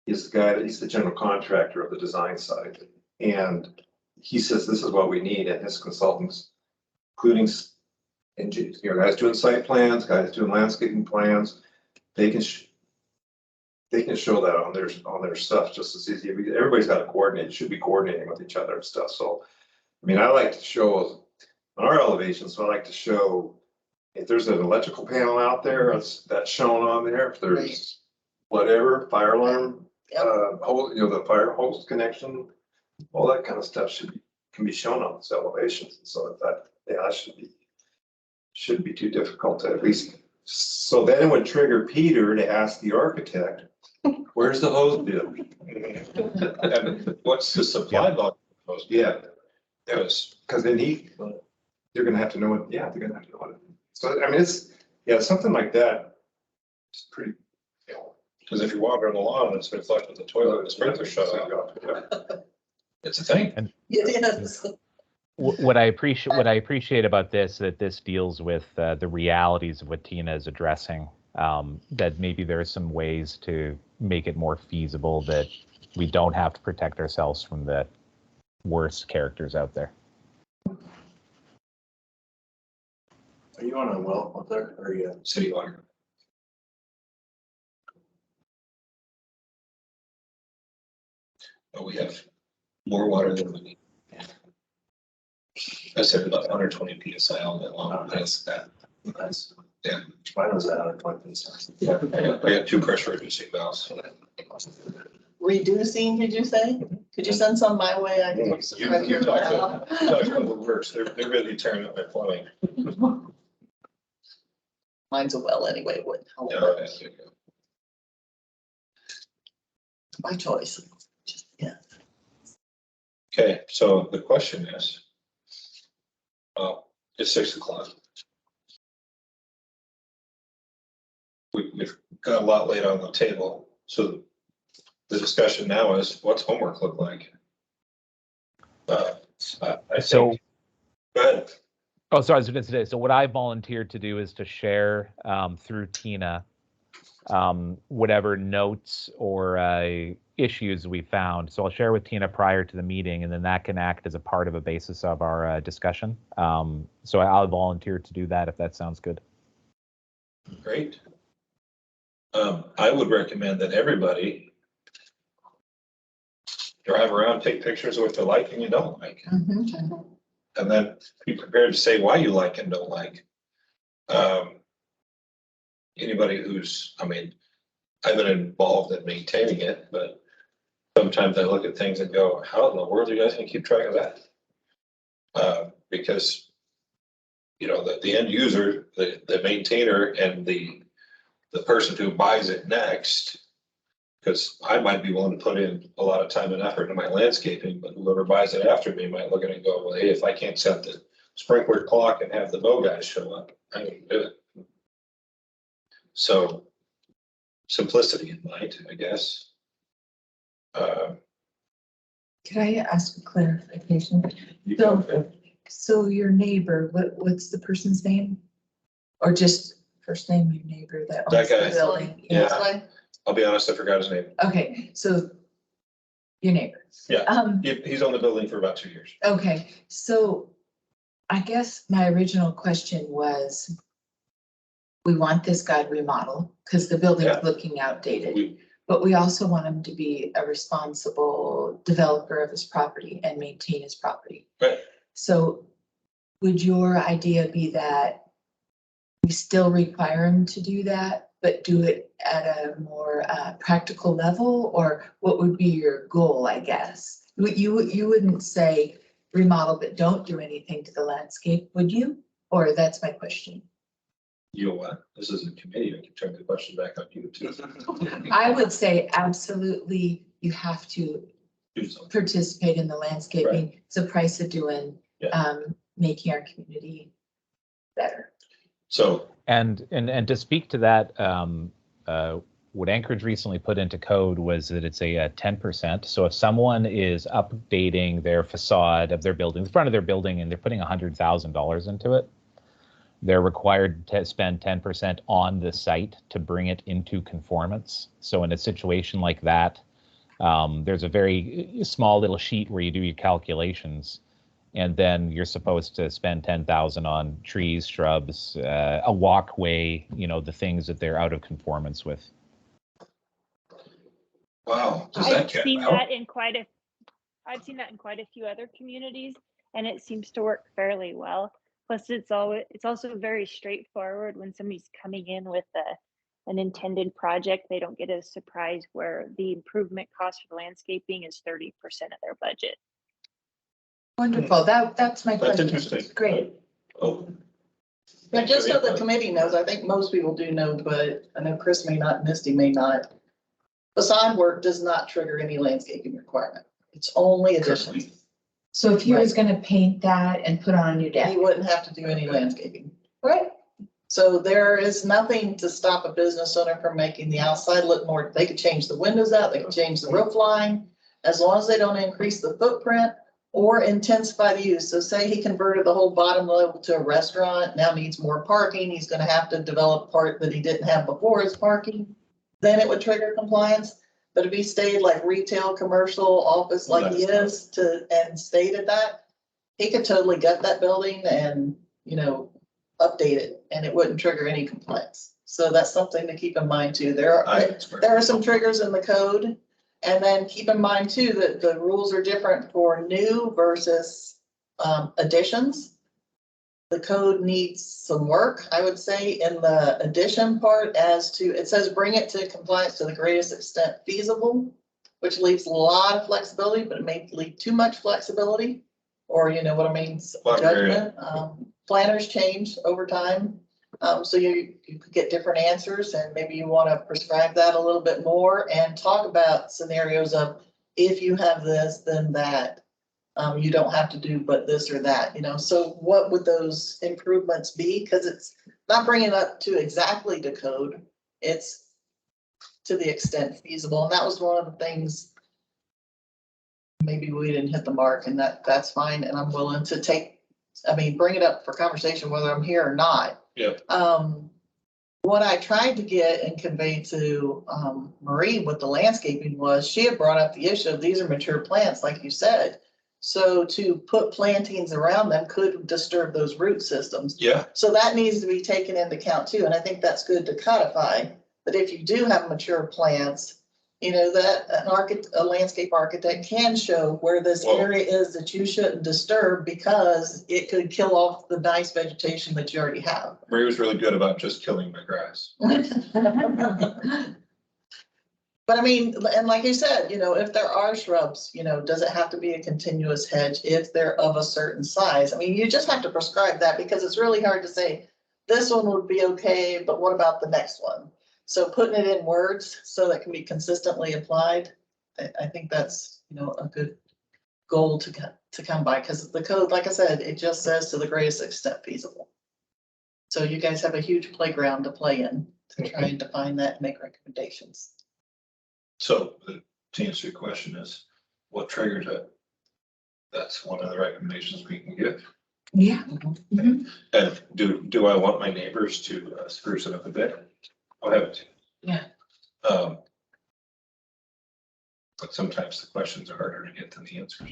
is the guy he's the general contractor of the design side. And he says, this is what we need, and his consultants, including engineers, guys doing site plans, guys doing landscaping plans, they can show that on their stuff just as easy. Everybody's got to coordinate, should be coordinating with each other and stuff. So, I mean, I like to show on our elevations, so I like to show if there's an electrical panel out there, that's shown on there. If there's whatever, fire alarm, the fire hose connection, all that kind of stuff can be shown on those elevations. So that shouldn't be too difficult to at least. So then it would trigger Peter to ask the architect, where's the hose bib? And what's the supply volume? Yeah, Because then they're gonna have to know it. Yeah, they're gonna have to know it. So, I mean, it's something like that. It's pretty, because if you water on the lawn, it's reflected with the toilet, and the sprinklers shut off. It's a thing. It is. What I appreciate about this, that this deals with the realities of what Tina is addressing, that maybe there are some ways to make it more feasible, that we don't have to protect ourselves from the worst characters out there. Are you on a well up there, or are you City water. But we have more water than we need. I said about 120 PSI all day long. That's that. nice? Yeah. Mine was at 120. Yeah. We have 2 pressure reducing valves. Reducing, did you say? Could you send some my way? I can look some You pressure talk out. to Public Works. They're really tearing up my plumbing. Mine's a well anyway, wouldn't help. Yeah, that's it. My choice. Okay, so the question is, it's 6 o'clock. We've got a lot laid on the table, so the discussion now is, what's homework look like? I So, think, go ahead. oh, sorry, I was going to say, so what I volunteered to do is to share through Tina whatever notes or issues we found. So I'll share with Tina prior to the meeting, and then that can act as a part of a basis of our discussion. So I'll volunteer to do that if that sounds good. Great. I would recommend that everybody drive around, take pictures of what you like and you don't like, and then be prepared to say why you like and don't like. Anybody who's, I mean, I've been involved in maintaining it, but sometimes I look at things and go, how in the world are you guys gonna keep track of that? Because, you know, the end user, the maintainer and the the person who buys it next, because I might be willing to put in a lot of time and effort into my landscaping, but whoever buys it after me might look at it and go, well, hey, if I can't set the sprinkler clock and have the mow guys show up, I can do it. So simplicity in mind, I guess. Could I ask a clarification? You So- go. So your neighbor, what's the person's name? Or just first name, your neighbor that owns That the guy. building? Yeah. This way? I'll be honest, I forgot his name. Okay, so your neighbor. Yeah. He's owned the building for about 2 years. Okay, so I guess my original question was, we want this guy remodeled because the building's Yeah. looking outdated, We- but we also want him to be a responsible developer of his property and maintain his property. Right. So would your idea be that we still require him to do that, but do it at a more practical level? Or what would be your goal, I guess? You wouldn't say remodel, but don't do anything to the landscape, would you? Or that's my question. You know what? This is a committee. I can turn the question back on you too. I would say absolutely, you have to Do something. participate in the landscaping. It's a price of doing, Yeah. making our community better. So, And to speak to that, what Anchorage recently put into code was that it's a 10%. So if someone is updating their facade of their building, the front of their building, and they're putting $100,000 into it, they're required to spend 10% on the site to bring it into conformance. So in a situation like that, there's a very small little sheet where you do your calculations, and then you're supposed to spend 10,000 on trees, shrubs, a walkway, the things that they're out of conformance with. wow. Does I've that count? seen that in quite a few other communities, and it seems to work fairly well. Plus, it's also very straightforward when somebody's coming in with an intended project. They don't get a surprise where the improvement cost for landscaping is 30% of their budget. Wonderful. That's my That's question. interesting. Great. Oh. But just so the committee knows, I think most people do know, but I know Chris may not, Misty may not. Facade work does not trigger any landscaping requirement. It's only additions. So if he was gonna paint that and put on a new He deck, wouldn't have to do any landscaping. right? So there is nothing to stop a business owner from making the outside look more, they could change the windows out, they could change the roof line, as long as they don't increase the footprint or intensify the use. So say he converted the whole bottom level to a restaurant, now needs more parking, he's gonna have to develop part that he didn't have before as parking, then it would trigger compliance. But if he stayed like retail, commercial, office like he is and stayed at that, he could totally gut that building and, update it, and it wouldn't trigger any complaints. So that's something to keep in mind too. There are some triggers in the code. And then keep in mind too, that the rules are different for new versus additions. The code needs some work, I would say, in the addition part it says bring it to compliance to the greatest extent feasible, which leaves a lot of flexibility, but it may leave too much flexibility. Or you know what I mean, judgment. Planners change over time. So you could get different answers, and maybe you want to prescribe that a little bit more and talk about scenarios of if you have this, then that. You don't have to do but this or that, so what would those improvements be? Because it's not bringing it up to exactly to code, it's to the extent feasible. And that was one of the things maybe we didn't hit the mark, and that's fine. And I'm willing to bring it up for conversation, whether I'm here or not. Yeah. What I tried to get and convey to Marie with the landscaping was she had brought up the issue of these are mature plants, like you said. So to put plantings around them could disturb those root systems. Yeah. So that needs to be taken into account too. And I think that's good to codify. But if you do have mature plants, that a landscape architect can show where this area is that you shouldn't disturb because it could kill off the nice vegetation that you already have. Marie was really good about just killing my grass. But and like you said, if there are shrubs, does it have to be a continuous hedge if they're of a certain size? You just have to prescribe that because it's really hard to say this one would be okay, but what about the next one? So putting it in words so that can be consistently applied, I think that's, you know, a good goal to come by, because the code, like I said, it just says to the greatest extent feasible. So you guys have a huge playground to play in to try and define that and make recommendations. So to answer your question is, what triggers it? That's one of the recommendations we can give. Yeah. Mhm. And do I want my neighbors to spruce it up a bit? I'll have it. Yeah. But sometimes the questions are harder to get than the answers.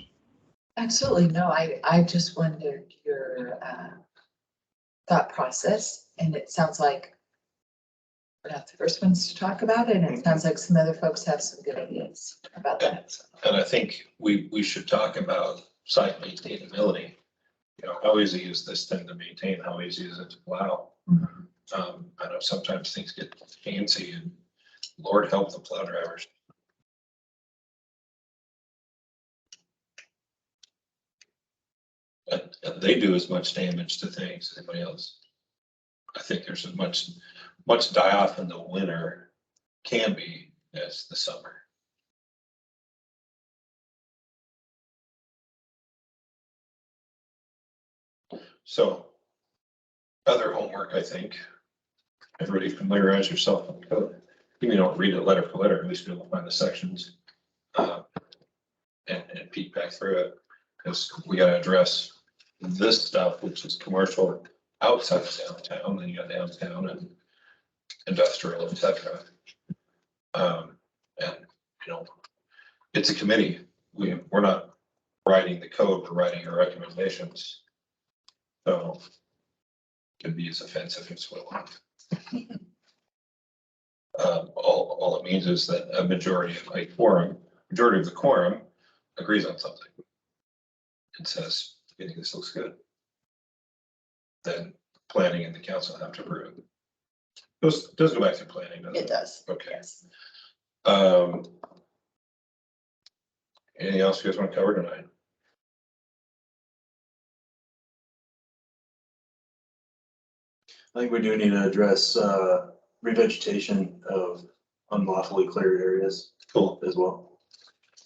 Absolutely. No, I just wondered your thought process, and it sounds like we're not the first ones to talk about it, and it sounds like some other folks have some good ideas about that. And I think we should talk about site maintainability. You know, how easy is this thing to maintain? How easy is it to plow? Mhm. I know sometimes things get fancy and Lord help the plow drivers. And they do as much damage to things as anybody else. I think there's as much die off in the winter can be as the summer. So other homework, I think, everybody familiarize yourself with the code. You don't read it letter for letter, at least be able to find the sections. And peek back through it, because we gotta address this stuff, which is commercial outside of downtown, then you got downtown and industrial, et cetera. And, you know, it's a committee. We're not writing the code, we're writing our recommendations. So it can be as offensive as we want. All it means is that a majority of the quorum agrees on something. And says, I think this looks good. Then planning and the council have to approve it. Does go back to planning, doesn't it? It does. Okay. Yes. Anything else you guys want to cover tonight? I think we do need to address revegetation of unlawfully cleared areas Cool. as well.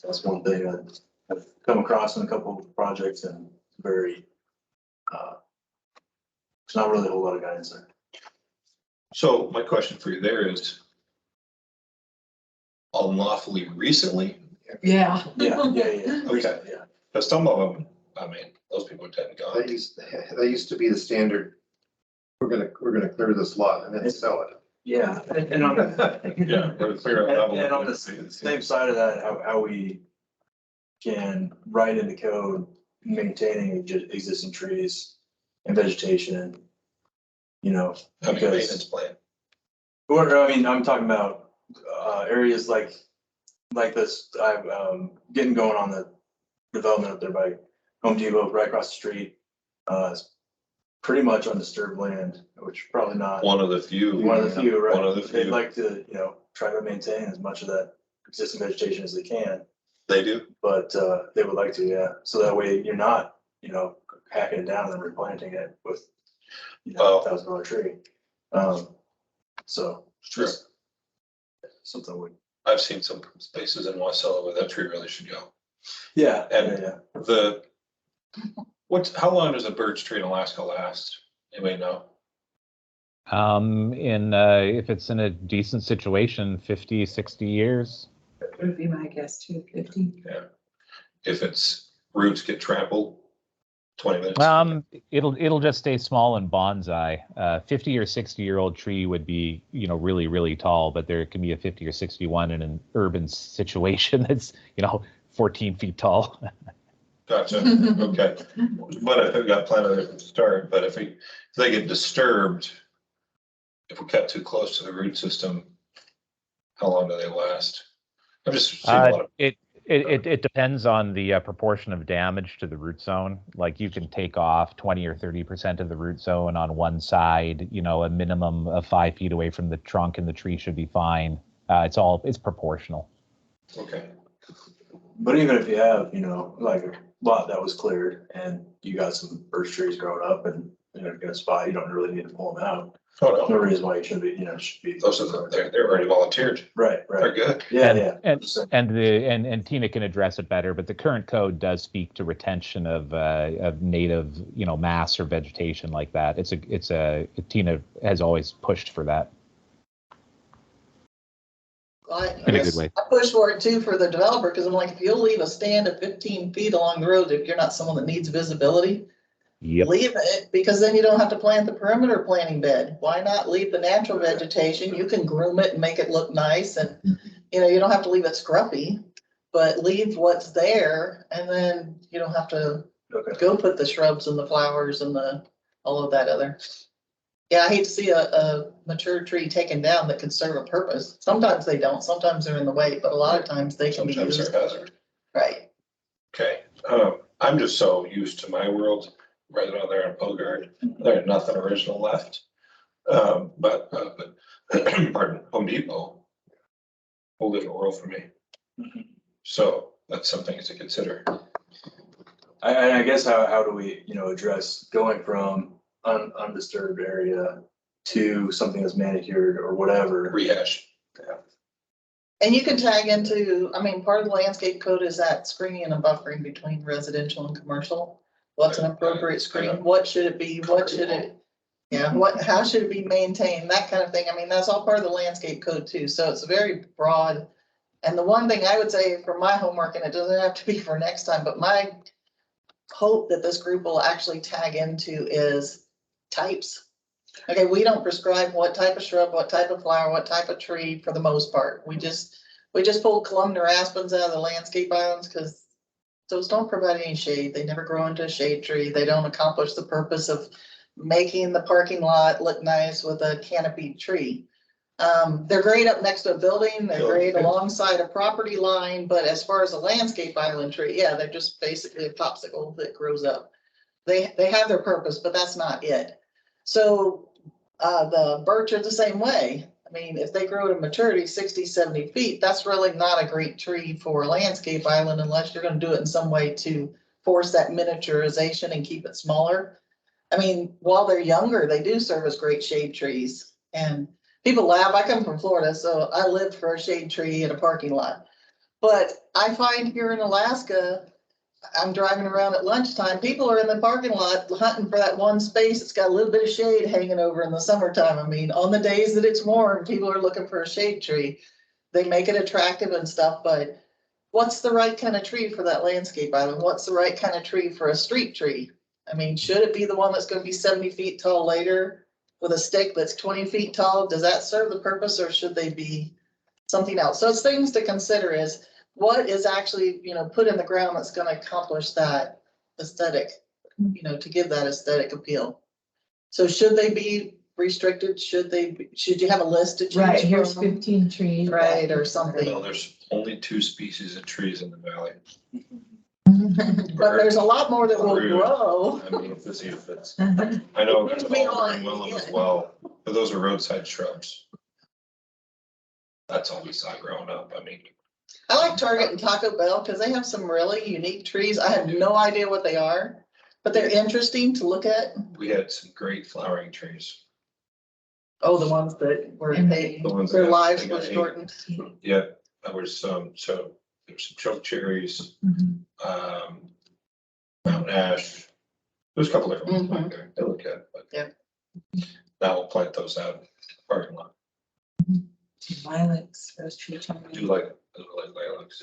That's one thing that I've come across in a couple of projects, and very, there's not really a whole lot of guidance there. So my question for you there is, unlawfully recently, Yeah. Yeah. Okay. Yeah. but some of them, I mean, those people are dead and gone. That used to be the standard. We're gonna clear this lot and then sell it. Yeah, and on Yeah. we're to clear out level. and on the same side of that, how we can write in the code, maintaining existing trees and vegetation, you know, Having a maintenance plan. or, I mean, I'm talking about areas like this, getting going on the development up there by Home Depot, right across the street. It's pretty much undisturbed land, which probably not. One of the few. One of the few, right? One of the They'd few. like to, you know, try to maintain as much of that existing vegetation as they can, They do. but they would like to, yeah. So that way you're not, you know, hacking it down and replanting it with, you know, $1,000 tree. So True. just something would. I've seen some spaces in Wasilla where that tree really should go. Yeah, And yeah. how long does a birch tree in Alaska last? Anybody know? If it's in a decent situation, 50, 60 years. Would be my guess too, 50. Yeah. If its roots get trampled, 20 minutes. It'll just stay small and bonsai. 50 or 60-year-old tree would be, you know, really, really tall, but there can be a 50 or 61 in an urban situation that's, you know, 14 feet tall. Gotcha. Okay. But if it got planted at the start, but if they get disturbed, if we cut too close to the root system, how long do they last? I've just seen a lot of. It depends on the proportion of damage to the root zone. Like you can take off 20 or 30% of the root zone on one side, you know, a minimum of 5 feet away from the trunk, and the tree should be fine. It's proportional. Okay. But even if you have, you know, like a lot that was cleared and you got some birch trees growing up and in a good spot, you don't really need to pull them out. Oh, No no, reason why you should be, should be. those are, they're already volunteered. Right, They're right. good. Yeah, And- yeah. and- Just saying. And Tina can address it better, but the current code does speak to retention of native, mass or vegetation like that. Tina has always pushed for that in a good way. I push for it too for the developer, because I'm like, if you'll leave a stand at 15 feet along the road, if you're not someone that needs visibility, Yep. leave it, because then you don't have to plant the perimeter planting bed. Why not leave the natural vegetation? You can groom it and make it look nice, and you don't have to leave it scruffy, but leave what's there, and then you don't have to Okay. go put the shrubs and the flowers and all of that other. Yeah, I hate to see a mature tree taken down that could serve a purpose. Sometimes they don't, sometimes they're in the way, but a lot of times they can be Sometimes used. they're a hazard. Right. Okay, I'm just so used to my world, right down there in Bogard, there's nothing original left. But pardon, Home Depot, whole different world for me. So that's something to consider. I guess how do we, address going from undisturbed area to something that's manicured or whatever? Rehash. And you can tag into, part of the landscape code is that screening and buffering between residential and commercial. What's an appropriate screen? What should it be? What should it? Yeah, how should it be maintained? That kind of thing. That's all part of the landscape code too. So it's very broad. And the one thing I would say for my homework, and it doesn't have to be for next time, but my hope that this group will actually tag into is types. Okay, we don't prescribe what type of shrub, what type of flower, what type of tree for the most part. We just pulled columnar aspens out of the landscape islands because those don't provide any shade. They never grow into a shade tree. They don't accomplish the purpose of making the parking lot look nice with a canopied tree. They're great up next to a building. They're great alongside a property line, but as far as a landscape island tree, yeah, they're just basically a popsicle that grows up. They have their purpose, but that's not it. So the birch are the same way. If they grow to maturity 60, 70 feet, that's really not a great tree for a landscape island unless you're going to do it in some way to force that miniaturization and keep it smaller. While they're younger, they do serve as great shade trees. And people laugh. I come from Florida, so I lived for a shade tree in a parking lot. But I find here in Alaska, I'm driving around at lunchtime, people are in the parking lot hunting for that one space that's got a little bit of shade hanging over in the summertime. On the days that it's warm, people are looking for a shade tree. They make it attractive and stuff, but what's the right kind of tree for that landscape island? What's the right kind of tree for a street tree? Should it be the one that's going to be 70 feet tall later with a stick that's 20 feet tall? Does that serve the purpose, or should they be something else? So it's things to consider is what is actually, put in the ground that's going to accomplish that aesthetic, to give that aesthetic appeal. So should they be restricted? Should you have a list to choose Right, here's from? 15 trees. Right, or something. Well, there's only 2 species of trees in the valley. But there's a lot more that will Rude. grow. To see if it's, I know there's Be all on, green willow as yeah. well, but those are roadside shrubs. That's all we saw growing up. I like Target and Taco Bell because they have some really unique trees. I have no idea what they are, but they're interesting to look at. We had some great flowering trees. Oh, the ones that were, And they, The ones their that lives they were got shortened. Yeah, there was some, so there's some choke cherries, Mhm. mountain ash. There's a couple different ones back Mhm. there. They look good, but. Yeah. Now we'll plant those out in the parking lot. Lilacs, rose tree. I do like lilacs.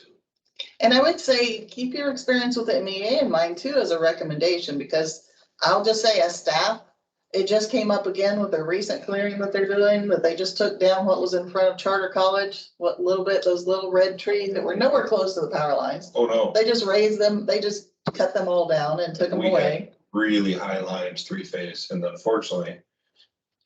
And I would say, keep your experience with the MEA in mind too, as a recommendation, because I'll just say as staff, it just came up again with their recent clearing that they're doing, that they just took down what was in front of Charter College, those little red trees that were nowhere close to the power lines. Oh, no, They just raised them, they just cut them all down and took them We had- away. really high lines, 3-phase, and unfortunately,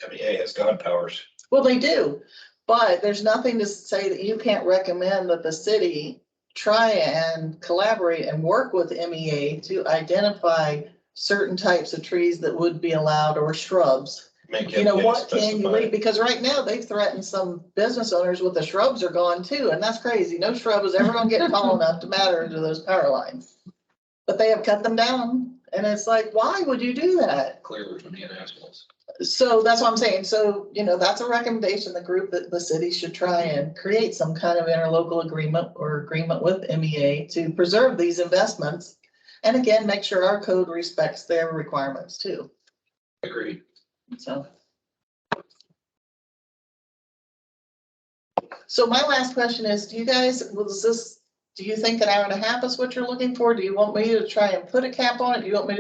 MEA has God powers. Well, they do, but there's nothing to say that you can't recommend that the city try and collaborate and work with MEA to identify certain types of trees that would be allowed, or shrubs. Make What can you specify. leave? Because right now they've threatened some business owners with the shrubs are gone too, and that's crazy. No shrub is ever gonna get tall enough to matter to those power lines. But they have cut them down. And it's like, why would you do that? Clearly from being assholes. So that's what I'm saying. So, that's a recommendation, the group that the city should try and create some kind of interlocal agreement or agreement with MEA to preserve these investments. And again, make sure our code respects their requirements too. Agreed. So. So my last question is, do you think an hour and a half is what you're looking for? Do you want me to try and put a cap on it? Do you want me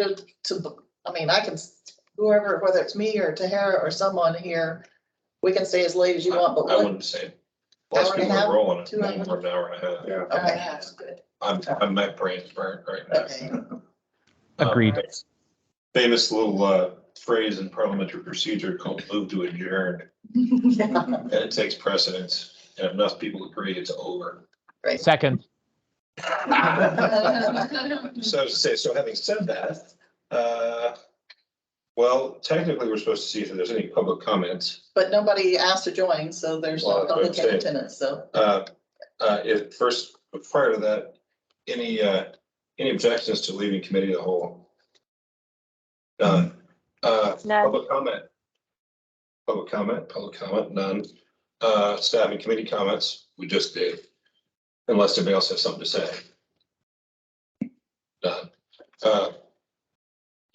I can, whoever, whether it's me or Tahara or someone here, we can stay as late as you want, but I what? wouldn't say. Plus Hour and a people half? are rolling it, 2 no hours? more than an hour and a half. Yeah. Okay, that's good. I'm my brain's burnt right now. Okay. Agreed. Famous little phrase in parliamentary procedure called move to adjourn, Yeah, and it takes precedence. And if enough people agree, it's over. great. Second, So having said that, well, technically, we're supposed to see if there's any public comments. But nobody asked to join, so there's Well, no that's what I'm public in saying. attendance, so. If first, prior to that, any objections to leaving committee of the whole? None. None. Public comment? Public comment, none. Staff and committee comments, we just did. Unless anybody else has something to say. None.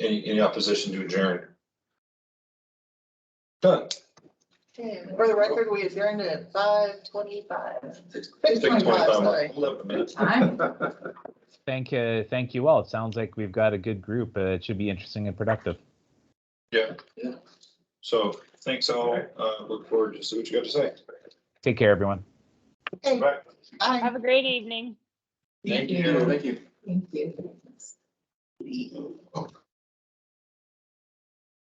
Any opposition to adjourn? None. Okay, for the record, we adjourned at 5:25. 6:25, sorry. 11 minutes. thank you all. It sounds like we've got a good group. It should be interesting and productive. Yeah. So thanks all. Look forward to see what you got to say. Take care, everyone. Okay, Bye. bye. Have a great evening. Thank you. Thank you. you.